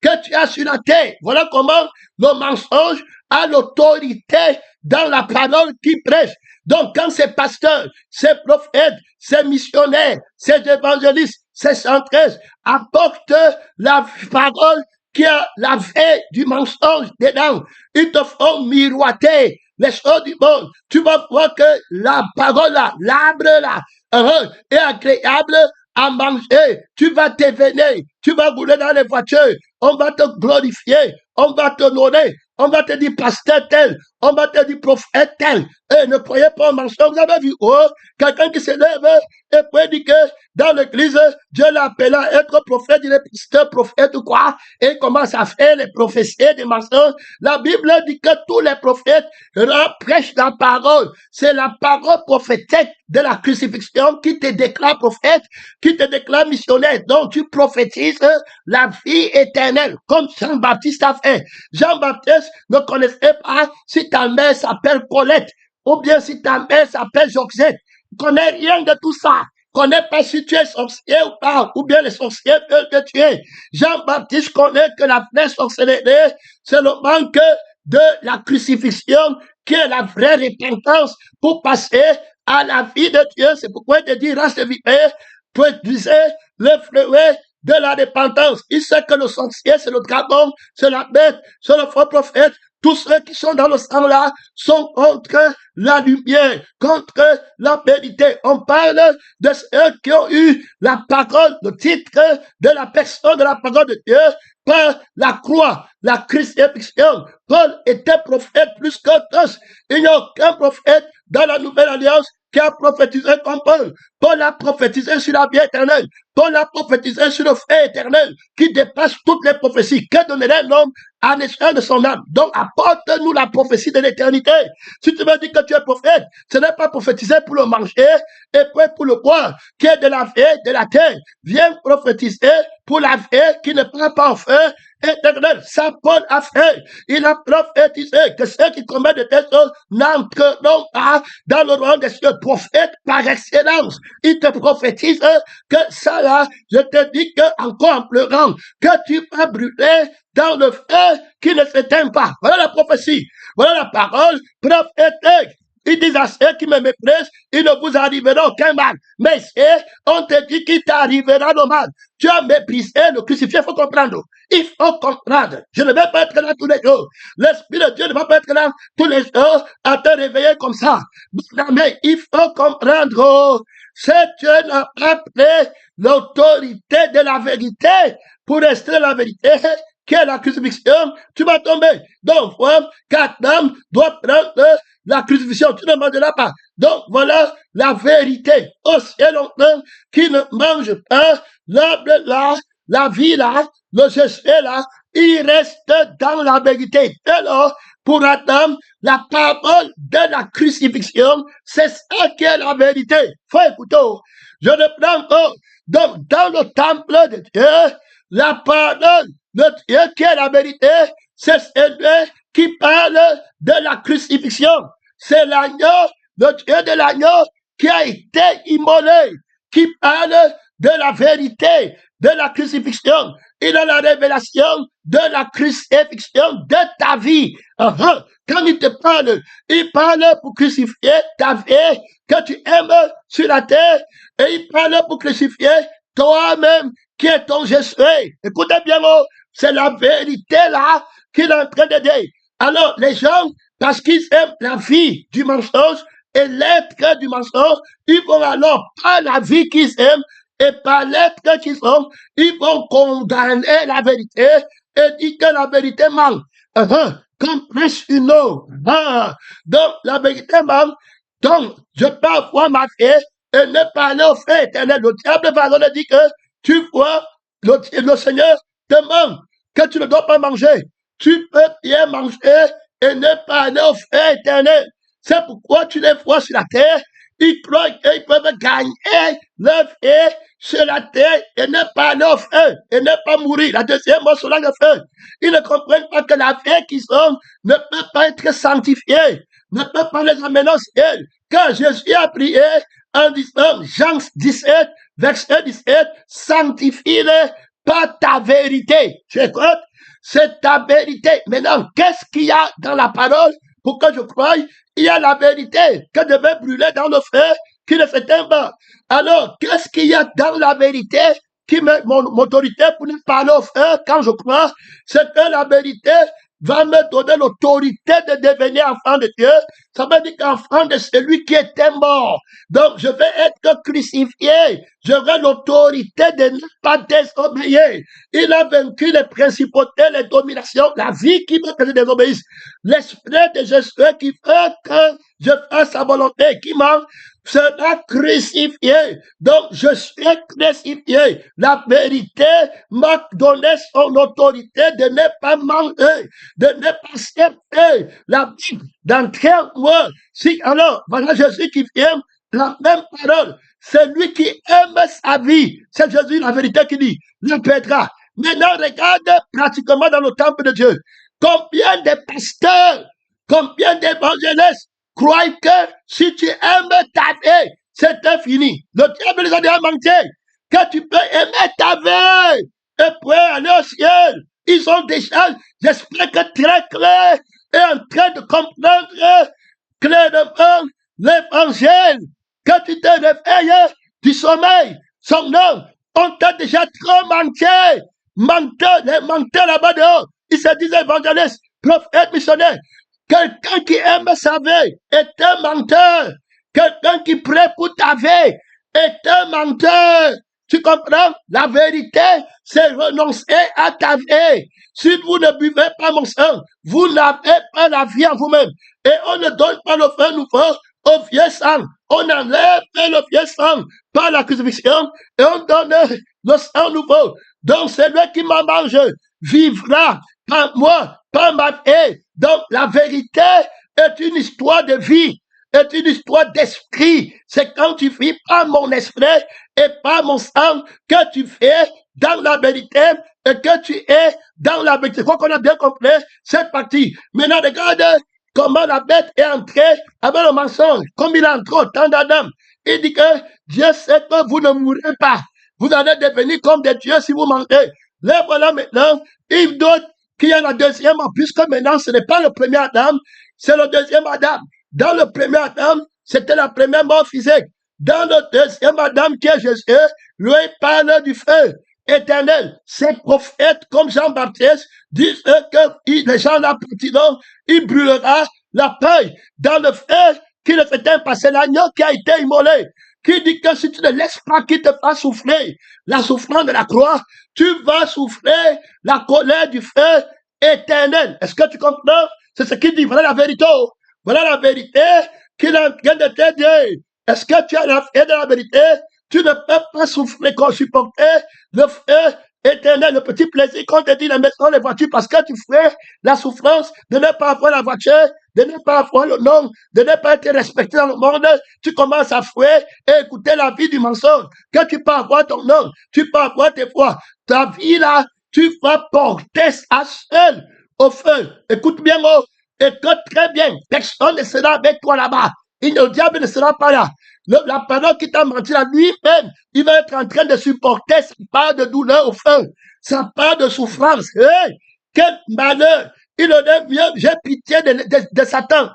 que tu as sur la terre. Voilà comment le mensonge a l'autorité dans la parole qui prêche. Donc, quand ces pasteurs, ces prophètes, ces missionnaires, ces évangélistes, ces centresses apportent la parole qui a la vie du mensonge dedans, ils te font miroiter les choses du monde. Tu vas voir que la parole là, l'arbre là, est agréable à manger. Tu vas t'éveiller, tu vas rouler dans les voitures, on va te glorifier, on va te honorer, on va te dire pasteur tel, on va te dire prophète tel. Et ne croyez pas au mensonge. Vous avez vu quelqu'un qui se lève et puis dit que dans l'église, Dieu l'appelle à être prophète, il est pasteur, prophète ou quoi, et il commence à faire les prophéties des mensonges. La Bible dit que tous les prophètes prêchent la parole. C'est la parole prophétique de la crucifixion qui te déclare prophète, qui te déclare missionnaire. Donc tu prophétises la vie éternelle, comme Jean-Baptiste a fait. Jean-Baptiste ne connaissait pas si ta mère s'appelle Colette, ou bien si ta mère s'appelle Josette. Il ne connaît rien de tout ça. Il ne connaît pas si tu es sorcier ou pas, ou bien les sorciers peuvent te tuer. Jean-Baptiste connaît que la vraie sorcellerie, c'est le manque de la crucifixion, qui est la vraie repentance pour passer à la vie de Dieu. C'est pourquoi il te dit, race de vipère, produisez le fruit de la repentance. Il sait que le sorcier, c'est le dragon, c'est la bête, c'est le faux prophète. Tous ceux qui sont dans le sang là sont contre la lumière, contre la vérité. On parle de ceux qui ont eu la parole, le titre de la personne de la parole de Dieu par la croix, la crucifixion. Paul était prophète plus que tous. Il n'y a aucun prophète dans la nouvelle alliance qui a prophétisé comme Paul. Paul a prophétisé sur la vie éternelle. Paul a prophétisé sur le fait éternel qui dépasse toutes les prophéties. Que donnerait l'homme à l'échelle de son âme? Donc, apporte-nous la prophétie de l'éternité. Si tu me dis que tu es prophète, ce n'est pas prophétiser pour le manger et puis pour le boire, qui est de la vie de la terre. Viens prophétiser pour la vie qui ne prend pas en feu éternel. Ça, Paul a fait. Il a prophétisé que ceux qui commettent de telles choses n'entreront pas dans le royaume des cieux. Prophète par excellence. Il te prophétise que ça là, je te dis que encore en pleurant, que tu vas brûler dans le feu qui ne s'éteint pas. Voilà la prophétie. Voilà la parole prophétique. Ils disent à ceux qui me méprisent, il ne vous arrivera aucun mal. Mais c'est, on te dit qu'il t'arrivera le mal. Tu as méprisé le crucifié, il faut comprendre. Il faut comprendre. Je ne vais pas être là tous les jours. L'Esprit de Dieu ne va pas être là tous les jours à te réveiller comme ça. Mais il faut comprendre. C'est Dieu n'a pas pris l'autorité de la vérité pour rester la vérité qui est la crucifixion, tu vas tomber. Donc, voilà, qu'Adam doit prendre la crucifixion, tu ne mangeras pas. Donc, voilà la vérité. Au ciel, on qui ne mange pas l'arbre là, la vie là, le Jésus là, il reste dans la vérité. Alors, pour Adam, la parole de la crucifixion, c'est ça qui est la vérité. Faut écouter. Je ne prends pas. Donc, dans le temple de Dieu, la parole de Dieu qui est la vérité, c'est celui qui parle de la crucifixion. C'est l'agneau, le Dieu de l'agneau qui a été immolé, qui parle de la vérité, de la crucifixion. Il a la révélation de la crucifixion de ta vie. Quand il te parle, il parle pour crucifier ta vie que tu aimes sur la terre, et il parle pour crucifier toi-même qui est ton Jésus. Écoutez bien, c'est la vérité là qu'il est en train de dire. Alors, les gens, parce qu'ils aiment la vie du mensonge, et l'être du mensonge, ils vont alors, par la vie qu'ils aiment et par l'être qu'ils ont, ils vont condamner la vérité et dire que la vérité manque. Comme prêche une eau. Donc, la vérité manque. Donc, je peux avoir ma foi et ne pas aller au frère éternel. Le diable va alors dire que tu vois, le Seigneur te demande que tu ne dois pas manger. Tu peux bien manger et ne pas aller au frère éternel. C'est pourquoi tu les vois sur la terre. Ils croient qu'ils peuvent gagner leur vie sur la terre et ne pas aller au feu et ne pas mourir. La deuxième mort sur le feu. Ils ne comprennent pas que la vie qu'ils ont ne peut pas être sanctifiée, ne peut pas les amener au ciel. Quand Jésus a prié en disant, Jean 17, verset 17, sanctifie-les par ta vérité. Tu écoutes? C'est ta vérité. Maintenant, qu'est-ce qu'il y a dans la parole pour que je croie? Il y a la vérité que devait brûler dans le feu qui ne s'éteint pas. Alors, qu'est-ce qu'il y a dans la vérité qui met mon autorité pour ne pas aller au feu quand je crois? C'est que la vérité va me donner l'autorité de devenir enfant de Dieu. Ça veut dire qu'enfant de celui qui était mort. Donc, je vais être crucifié. J'aurai l'autorité de ne pas désobéir. Il a vaincu les principautés, les dominations, la vie qui veut que je désobéisse. L'esprit de Jésus qui veut que je fasse sa volonté, qui m'a sera crucifié. Donc, je suis crucifié. La vérité m'a donné son autorité de ne pas manger, de ne pas accepter la Bible d'entrer en moi. Si, alors, voilà Jésus qui vient, la même parole. C'est lui qui aime sa vie. C'est Jésus, la vérité, qui dit, le pètera. Maintenant, regarde pratiquement dans le temple de Dieu. Combien de pasteurs, combien d'évangélistes croient que si tu aimes ta vie, c'est fini. Le diable les a déjà menti. Que tu peux aimer ta vie et pouvoir aller au ciel. Ils ont déjà, j'explique très clair, et en train de comprendre clairement l'évangile. Que tu te réveilles du sommeil, son nom, on t'a déjà trop manqué. Menteur, les menteurs là-bas dehors, ils se disent évangélistes, prophètes, missionnaires. Quelqu'un qui aime sa vie est un menteur. Quelqu'un qui prie pour ta vie est un menteur. Tu comprends? La vérité, c'est renoncer à ta vie. Si vous ne buvez pas mon sang, vous n'avez pas la vie en vous-même. Et on ne donne pas le feu nouveau au vieux sang. On enlève le vieux sang par la crucifixion et on donne le sang nouveau. Donc, celui qui m'en mange vivra par moi, par ma vie. Donc, la vérité est une histoire de vie, est une histoire d'esprit. C'est quand tu vis par mon esprit et par mon sang que tu fais dans la vérité et que tu es dans la vérité. Je crois qu'on a bien compris cette partie. Maintenant, regarde comment la bête est entrée avec le mensonge, comme il entre au temps d'Adam. Il dit que Dieu sait que vous ne mourrez pas. Vous allez devenir comme des dieux si vous mentez. Là, voilà maintenant, il doute qu'il y a la deuxième, puisque maintenant ce n'est pas le premier Adam, c'est le deuxième Adam. Dans le premier Adam, c'était la première mort physique. Dans le deuxième Adam qui est Jésus, lui parle du feu éternel. Ces prophètes comme Jean-Baptiste disent que les gens là partiront, il brûlera la paille dans le feu qui ne s'éteint pas. C'est l'agneau qui a été immolé. Qui dit que si tu ne laisses pas qu'il te fasse souffler la souffrance de la croix, tu vas souffrir la colère du feu éternel. Est-ce que tu comprends? C'est ce qu'il dit. Voilà la vérité. Voilà la vérité qu'il est en train de te dire. Est-ce que tu as la foi de la vérité? Tu ne peux pas souffrir qu'on supporter le feu éternel, le petit plaisir qu'on te dit, les maisons, les voitures, parce que tu ferais la souffrance de ne pas avoir la voiture, de ne pas avoir le nom, de ne pas être respecté dans le monde. Tu commences à fouer et écouter la vie du mensonge. Que tu peux avoir ton nom, tu peux avoir tes foi. Ta vie là, tu vas porter ça seul au feu. Écoute bien, écoute très bien. Personne ne sera avec toi là-bas. Le diable ne sera pas là. La parole qui t'a menti là, lui-même, il va être en train de supporter sa part de douleur au feu, sa part de souffrance. Hey, quel malheur! Il en est mieux, j'ai pitié de Satan,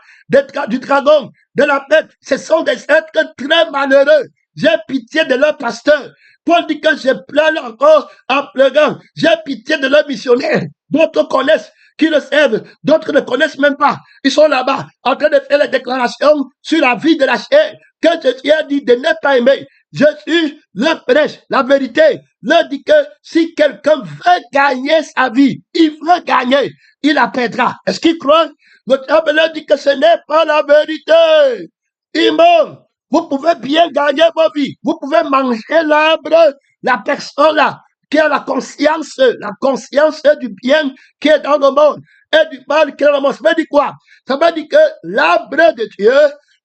du dragon, de la bête. Ce sont des êtres très malheureux. J'ai pitié de leur pasteur. Paul dit que je pleure encore en pleurant. J'ai pitié de leurs missionnaires. D'autres connaissent qui le servent, d'autres ne connaissent même pas. Ils sont là-bas, en train de faire les déclarations sur la vie de la chair, que Jésus a dit de ne pas aimer. Jésus leur prêche la vérité, leur dit que si quelqu'un veut gagner sa vie, il veut gagner, il la perdra. Est-ce qu'il croit? Le diable leur dit que ce n'est pas la vérité. Il ment. Vous pouvez bien gagner vos vies. Vous pouvez manger l'arbre, la personne là, qui a la conscience du bien qui est dans le monde et du mal qui est dans le monde. Ça veut dire quoi? Ça veut dire que l'arbre de Dieu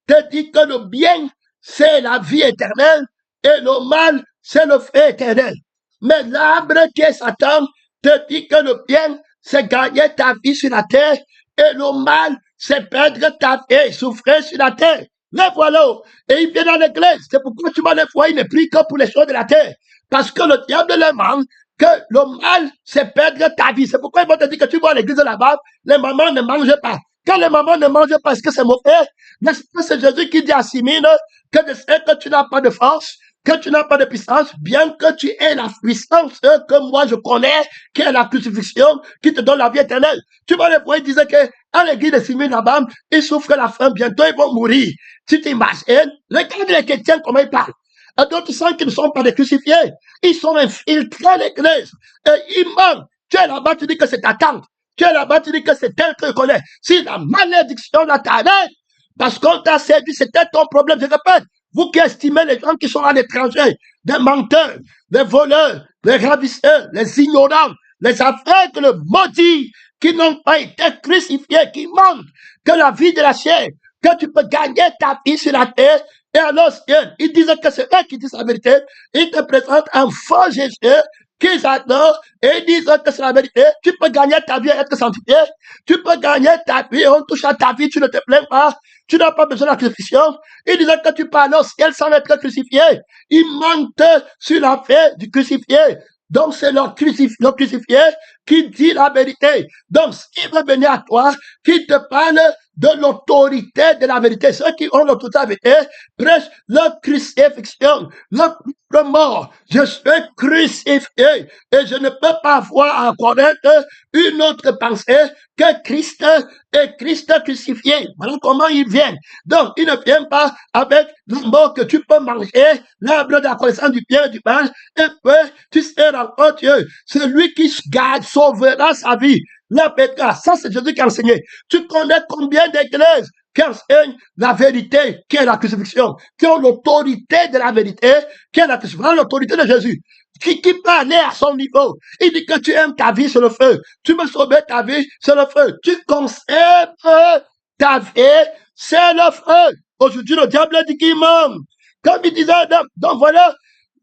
te dit que le bien, c'est la vie éternelle et le mal, c'est le feu éternel. Mais l'arbre qui est Satan te dit que le bien, c'est gagner ta vie sur la terre et le mal, c'est perdre ta vie et souffrir sur la terre. Les voilà. Et il vient dans l'église. C'est pourquoi tu vois les fois, il ne prie que pour les choses de la terre. Parce que le diable leur demande que le mal, c'est perdre ta vie. C'est pourquoi ils vont te dire que tu vois l'église là-bas, les mamans ne mangent pas. Quand les mamans ne mangent pas, est-ce que c'est mauvais? N'est-ce pas, c'est Jésus qui dit à Simone que de ce que tu n'as pas de force, que tu n'as pas de puissance, bien que tu aies la puissance que moi je connais, qui est la crucifixion, qui te donne la vie éternelle. Tu vois, les fois, ils disaient que à l'église de Simone là-bas, ils souffrent la faim, bientôt ils vont mourir. Tu t'imagines? Regarde les chrétiens comment ils parlent. Et d'autres gens qui ne sont pas des crucifiés, ils sont infiltrés à l'église. Et ils mentent. Tu es là-bas, tu dis que c'est ta tante. Tu es là-bas, tu dis que c'est tel que tu connais. Si la malédiction là t'arrête, parce qu'on t'a séduit, c'était ton problème. Je répète, vous qui estimez les gens qui sont à l'étranger, des menteurs, des voleurs, des ravisseurs, les ignorants, les aveugles maudits, qui n'ont pas été crucifiés, qui mentent, que la vie de la chair, que tu peux gagner ta vie sur la terre, et alors, ils disent que c'est eux qui disent la vérité, ils te présentent un faux Jésus, qu'ils adorent, et ils disent que c'est la vérité, tu peux gagner ta vie et être sanctifié, tu peux gagner ta vie, on touche à ta vie, tu ne te plains pas, tu n'as pas besoin de la crucifixion. Ils disent que tu parles au ciel sans être crucifié. Ils mentent sur la fait du crucifié. Donc, c'est le crucifié qui dit la vérité. Donc, s'il veut venir à toi, qui te parle de l'autorité de la vérité. Ceux qui ont l'autorité de la vérité prêchent leur crucifixion, leur mort. Je suis crucifié et je ne peux pas voir à connaître une autre pensée que Christ et Christ crucifié. Voilà comment ils viennent. Donc, ils ne viennent pas avec le mot que tu peux manger, l'arbre de la connaissance du bien et du mal, et puis tu seras en Dieu. C'est lui qui garde, sauvera sa vie. La Pétra, ça c'est Jésus qui a enseigné. Tu connais combien d'églises qui enseignent la vérité, qui est la crucifixion, qui ont l'autorité de la vérité, qui est la crucifixion, l'autorité de Jésus, qui peut aller à son niveau. Il dit que tu aimes ta vie sur le feu. Tu veux sauver ta vie sur le feu. Tu conserves ta vie sur le feu. Aujourd'hui, le diable dit qu'il ment. Comme il disait, donc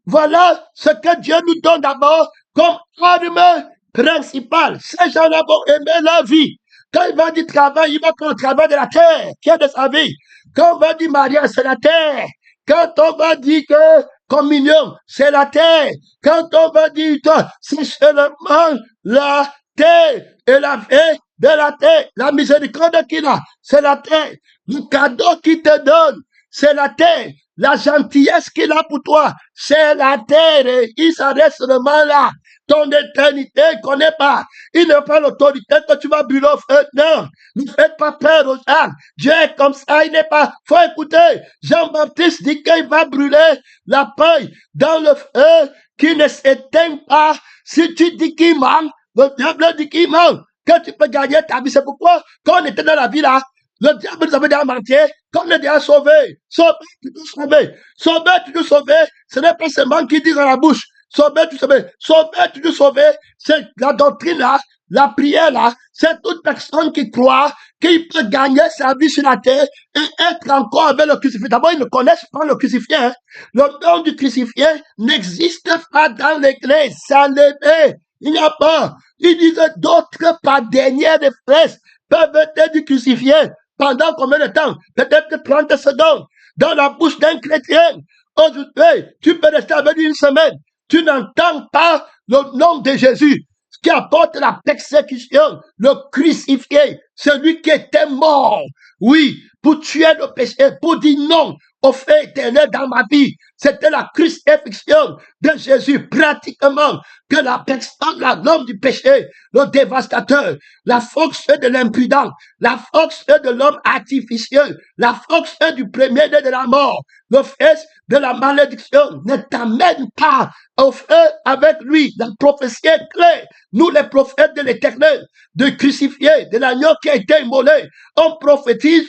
voilà ce que Dieu nous donne d'abord comme arme principale. Ces gens-là vont aimer la vie. Quand il va dire travail, il va prendre le travail de la terre, qui est de sa vie. Quand on va dire mariage, c'est la terre. Quand on va dire que communion, c'est la terre. Quand on va dire toi, c'est seulement la terre. Et la vie de la terre, la miséricorde qu'il a, c'est la terre. Le cadeau qu'il te donne, c'est la terre. La gentillesse qu'il a pour toi, c'est la terre. Et il s'arrête seulement là. Ton éternité, il ne connaît pas. Il n'a pas l'autorité que tu vas brûler au feu. Non, ne faites pas peur aux gens. Dieu est comme ça, il n'est pas. Faut écouter. Jean-Baptiste dit qu'il va brûler la paille dans le feu qui ne s'éteint pas. Si tu dis qu'il ment, le diable dit qu'il ment. Que tu peux gagner ta vie. C'est pourquoi, quand on était dans la vie là, le diable nous avait déjà menti, quand on est déjà sauvé. Sauvé, tu dois sauver. Sauvé, tu dois sauver. Ce n'est pas seulement qui dit dans la bouche. Sauvé, tu sauver. Sauvé, tu dois sauver. C'est la doctrine là, la prière là. C'est toute personne qui croit qu'il peut gagner sa vie sur la terre et être encore avec le crucifié. D'abord, ils ne connaissent pas le crucifié. Hein. Le nom du crucifié n'existe pas dans l'église. Ça l'est. Il n'y a pas. Ils disent d'autres par dernière des fraises peuvent être crucifiés. Pendant combien de temps? Peut-être 30 secondes. Dans la bouche d'un chrétien. Aujourd'hui, tu peux rester avec lui une semaine. Tu n'entends pas le nom de Jésus. Ce qui apporte la persécution le crucifié, celui qui était mort, oui, pour tuer le péché, pour dire non au feu éternel dans ma vie. C'était la crucifixion de Jésus, pratiquement, que la personne, l'homme du péché, le dévastateur, la force de l'impudent, la force de l'homme artificieux, la force du premier-né de la mort, le fils de la malédiction, ne t'amène pas au feu avec lui. La prophétie est claire. Nous, les prophètes de l'Éternel, de crucifié, de l'agneau qui a été immolé, on prophétise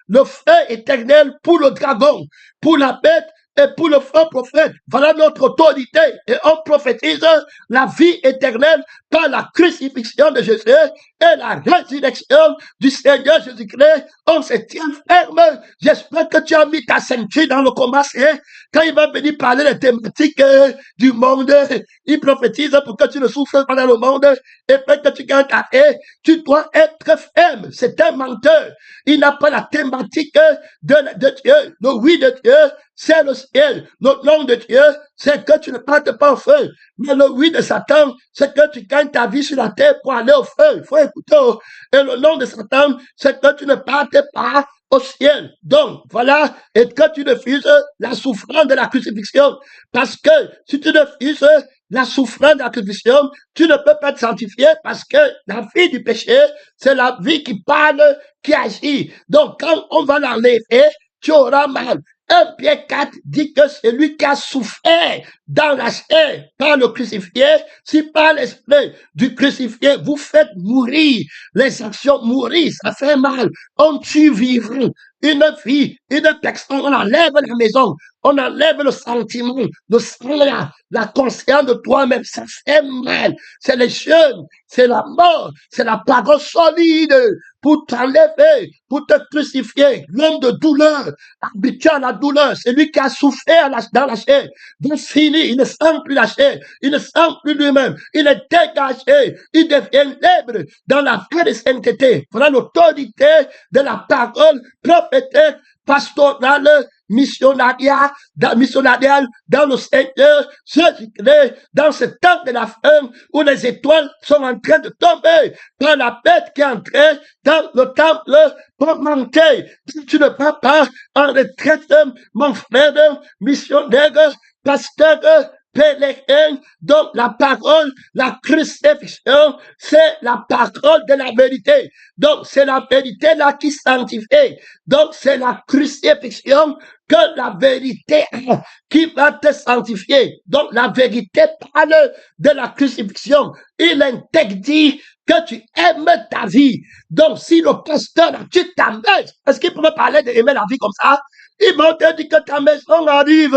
le feu éternel pour le dragon, pour la bête et pour le faux prophète. Voilà notre autorité. Et on prophétise la vie éternelle par la crucifixion de Jésus et la résurrection du Seigneur Jésus-Christ. On se tient ferme. J'espère que tu as mis ta ceinture dans le combat. Quand il va venir parler des thématiques du monde, il prophétise pour que tu ne souffres pas dans le monde et pour que tu gagnes ta paix. Tu dois être ferme. C'est un menteur. Il n'a pas la thématique de Dieu. Le oui de Dieu, c'est le ciel. Le nom de Dieu, c'est que tu ne partes pas au feu. Mais le oui de Satan, c'est que tu gagnes ta vie sur la terre pour aller au feu. Il faut écouter. Et le nom de Satan, c'est que tu ne partes pas au ciel. Donc, voilà, et que tu refuses la souffrance de la crucifixion. Parce que si tu refuses la souffrance de la crucifixion, tu ne peux pas te sanctifier parce que la vie du péché, c'est la vie qui parle, qui agit. Donc, quand on va l'enlever, tu auras mal. 1 Pierre 4 dit que c'est lui qui a souffert dans la chair par le crucifié. Si par l'esprit du crucifié, vous faites mourir les actions, mourir, ça fait mal. On tue vivant une vie, une personne, on enlève la maison, on enlève le sentiment, le sang, la conscience de toi-même, ça fait mal. C'est les jeunes, c'est la mort, c'est la parole solide pour t'enlever, pour te crucifier. L'homme de douleur, habitué à la douleur, c'est lui qui a souffert dans la chair. Donc fini, il ne sent plus la chair, il ne sent plus lui-même, il est dégagé, il devient libre dans la paix de sainteté. Voilà l'autorité de la parole prophétique, pastorale, missionnariale dans le Seigneur, dans ce temps de la fin où les étoiles sont en train de tomber, dans la bête qui est entrée dans le temple pour manquer. Si tu ne vas pas en retraite, mon frère, missionnaire, pasteur, pèlerin, donc la parole, la crucifixion, c'est la parole de la vérité. Donc c'est la vérité là qui sanctifie. Donc c'est la crucifixion que la vérité qui va te sanctifier. Donc la vérité parle de la crucifixion. Il interdit que tu aimes ta vie. Donc si le pasteur, tu t'amuses, est-ce qu'il pourrait parler d'aimer la vie comme ça? Ils vont te dire que ta maison arrive.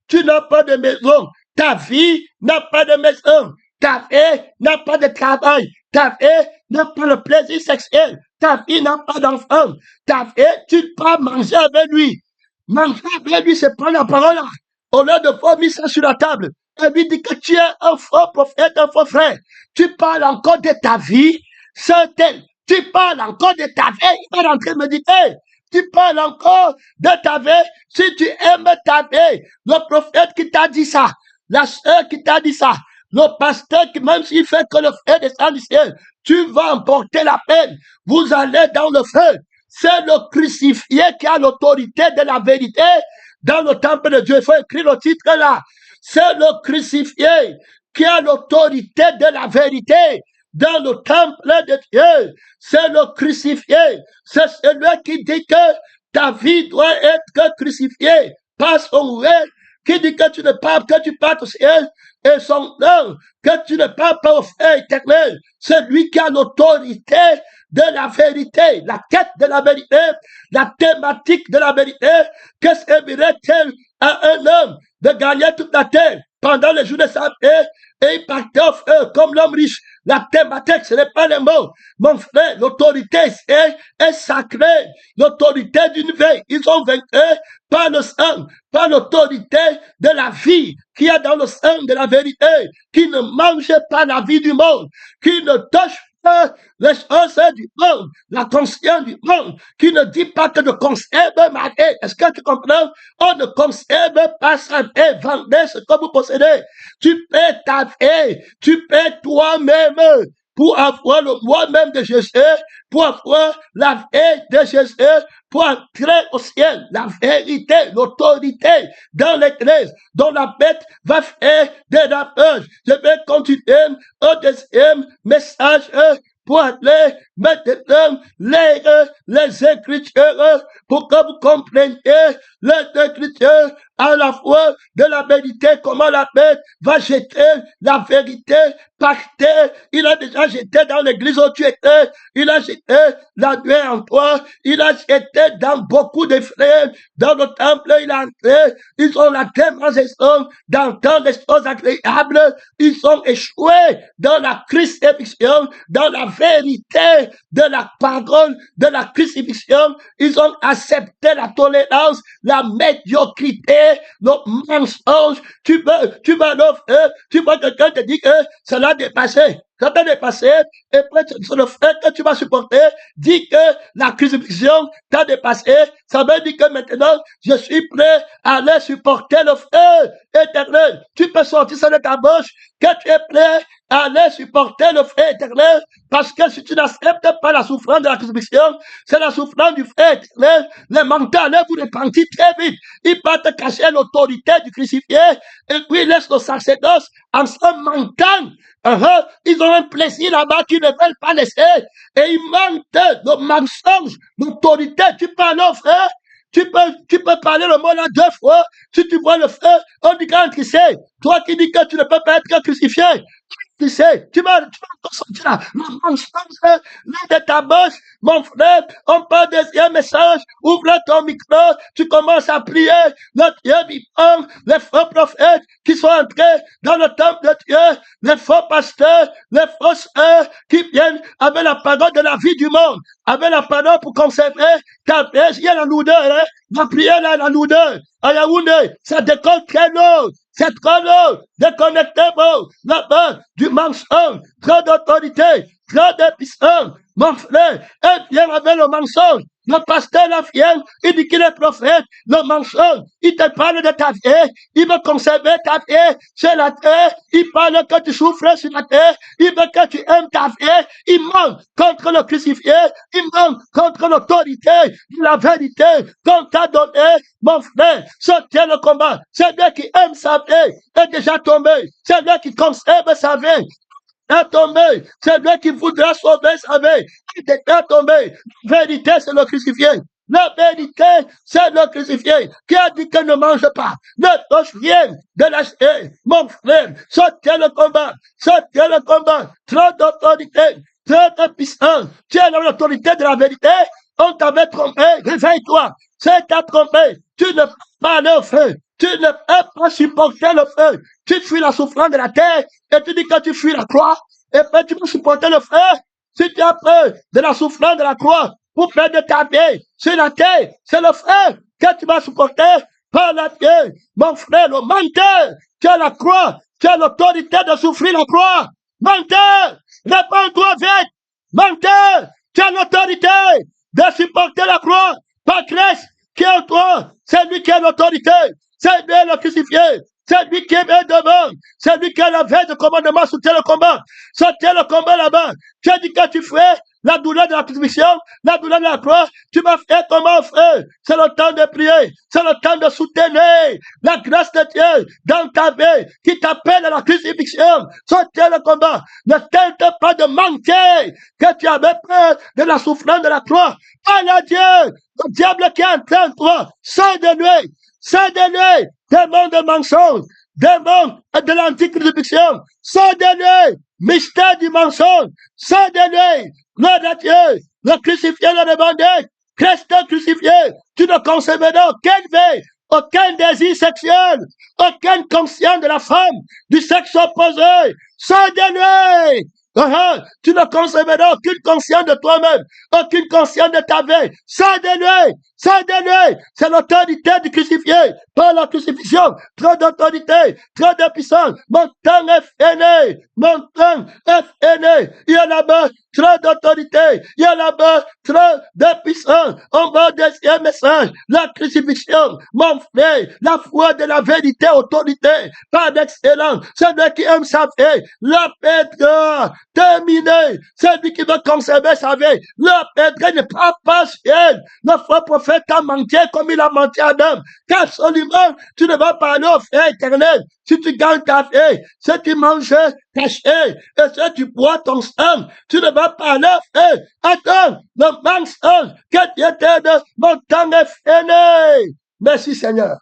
Tu n'as pas de maison. Ta vie n'a pas de maison. Ta vie n'a pas de travail. Ta vie n'a pas le plaisir sexuel. Ta vie n'a pas d'enfant. Ta vie, tu peux manger avec lui. Manger avec lui, c'est prendre la parole là. Au lieu de vomir ça sur la table. Et lui dit que tu es un faux prophète, un faux frère. Tu parles encore de ta vie. Certaine. Tu parles encore de ta vie. Il va rentrer me dire, hey, tu parles encore de ta vie. Si tu aimes ta vie, le prophète qui t'a dit ça, la sœur qui t'a dit ça, le pasteur qui, même s'il fait que le feu descend du ciel, tu vas emporter la peine. Vous allez dans le feu. C'est le crucifié qui a l'autorité de la vérité dans le temple de Dieu. Il faut écrire le titre là. C'est le crucifié qui a l'autorité de la vérité dans le temple de Dieu. C'est le crucifié. C'est celui qui dit que ta vie doit être crucifiée par son règne, qui dit que tu ne parles, que tu partes au ciel, et son nom, que tu ne parles pas au feu éternel. C'est lui qui a l'autorité de la vérité, la quête de la vérité, la thématique de la vérité. Que servirait-elle à un homme de gagner toute la terre pendant les jours de sa vie et il partait au feu comme l'homme riche? La thématique, ce n'est pas les mots. Mon frère, l'autorité est sacrée. L'autorité d'une veille. Ils ont vaincu par le sang, par l'autorité de la vie qui est dans le sang de la vérité, qui ne mange pas la vie du monde, qui ne touche pas les choses du monde, la conscience du monde, qui ne dit pas que de conserve ma vie. Est-ce que tu comprends? On ne conserve pas sa vie, vendez ce que vous possédez. Tu paies ta vie, tu paies toi-même. pour avoir le moi-même de Jésus, pour avoir la vie de Jésus, pour entrer au ciel, la vérité, l'autorité dans l'église, dont la bête va faire des rapports. Je vais continuer au deuxième message pour aller maintenant lire les Écritures pour que vous compreniez les Écritures à la fois de la vérité, comment la bête va jeter la vérité par terre. Il a déjà jeté dans l'église où tu étais, il a jeté la nuit en toi, il a jeté dans beaucoup de frères, dans le temple, il a entré, ils ont la démonstration d'entendre des choses agréables, ils ont échoué dans la crucifixion, dans la vérité de la parole de la crucifixion, ils ont accepté la tolérance, la médiocrité, le mensonge. Tu vas l'offrir, tu vois quelqu'un te dit que cela a dépassé. Ça t'a dépassé, et puis sur le fait que tu vas supporter, dit que la crucifixion t'a dépassé, ça veut dire que maintenant, je suis prêt à aller supporter le feu éternel. Tu peux sortir ça de ta bouche, que tu es prêt à aller supporter le feu éternel, parce que si tu n'acceptes pas la souffrance de la crucifixion, c'est la souffrance du feu éternel. Les mentales vous repentir très vite. Ils peuvent te cacher l'autorité du crucifié, et puis ils laissent le sacerdoce en se mentant. Ils ont un plaisir là-bas qu'ils ne veulent pas laisser. Et ils mentent le mensonge, l'autorité. Tu parles au frère, tu peux parler le mot là 2 fois. Si tu vois le frère, on dit quand tu sais. Toi qui dis que tu ne peux pas être crucifié, tu sais, tu vas encore sortir là. Le mensonge là de ta bouche, mon frère, on parle deuxième message, ouvre ton micro, tu commences à prier, le Dieu vivant, les faux prophètes qui sont entrés dans le temple de Dieu, les faux pasteurs, les faux sœurs qui viennent avec la parole de la vie du monde, avec la parole pour conserver ta vie. Il y a la lourdeur, hein? La prière là, la lourdeur. À Yaoundé, ça décolle très lourd. C'est trop lourd. Déconnectez-vous là-bas du mensonge, trop d'autorité, trop de puissance. Mon frère, elle vient avec le mensonge. Le pasteur la vient, il dit qu'il est prophète, le mensonge, il te parle de ta vie, il veut conserver ta vie sur la terre, il parle que tu souffres sur la terre, il veut que tu aimes ta vie, il ment contre le crucifié, il ment contre l'autorité de la vérité qu'on t'a donné, mon frère, sortez le combat, c'est lui qui aime sa vie, est déjà tombé, c'est lui qui conserve sa vie, est tombé. C'est lui qui voudra sauver sa vie. Il est tombé. La vérité, c'est le crucifié. La vérité, c'est le crucifié. Qui a dit que ne mange pas? Ne touche rien de l'acheter. Mon frère, sortez le combat. Sortez le combat. Trop d'autorité. Trop de puissance. Tu es dans l'autorité de la vérité. On t'avait trompé. Réveille-toi. C'est ta trompé. Tu ne peux pas aller au feu. Tu ne peux pas supporter le feu. Tu fuis la souffrance de la terre et tu dis que tu fuis la croix. Et puis tu peux supporter le feu. Si tu as peur de la souffrance de la croix pour faire de ta vie sur la terre, c'est le feu que tu vas supporter par la terre. Mon frère, le menteur, tu as la croix, tu as l'autorité de souffrir la croix. Menteur, réponds-toi vite. Menteur, tu as l'autorité de supporter la croix par Christ qui est en toi. C'est lui qui a l'autorité. C'est lui le crucifié. C'est lui qui est devant. C'est lui qui a la veille de commandement. Soutient le combat. Soutient le combat là-bas. Tu as dit que tu ferais la douleur de la crucifixion, la douleur de la croix. Tu vas faire comment, frère? C'est le temps de prier. C'est le temps de soutenir la grâce de Dieu dans ta vie qui t'appelle à la crucifixion. Soutient le combat. Ne tente pas de manquer que tu avais peur de la souffrance de la croix. Parle à Dieu. Le diable qui est en train de toi. Sors de lui. Sors de lui. Démon de mensonge, démon de l'anticrucifixion, sors de lui, mystère du mensonge, sors de lui, gloire de Dieu, le crucifié le demandé, Christ crucifié, tu ne concevras aucune vie, aucun désir sexuel, aucune conscience de la femme, du sexe opposé, sors de lui. Tu ne concevras aucune conscience de toi-même, aucune conscience de ta vie. Sors de lui. c'est de lui, c'est l'autorité du crucifié par la crucifixion. Trop d'autorité, trop de puissance. Mon temps est fini, mon temps est fini. Il y a là-bas trop d'autorité, il y a là-bas trop de puissance. On va au deuxième message, la crucifixion, mon frère, la foi de la vérité, autorité, pas d'excellence. Celui qui aime sa vie, la pète terminé. Celui qui veut conserver sa vie, la pète n'est pas partiel. Le faux prophète a menti comme il a menti à Adam. Qu'absolument, tu ne vas pas aller au frère éternel. Si tu gagnes ta vie, si tu manges caché, et si tu bois ton sang, tu ne vas pas aller au frère. Attends, le mensonge que Dieu t'aide, mon temps est fini. Merci Seigneur.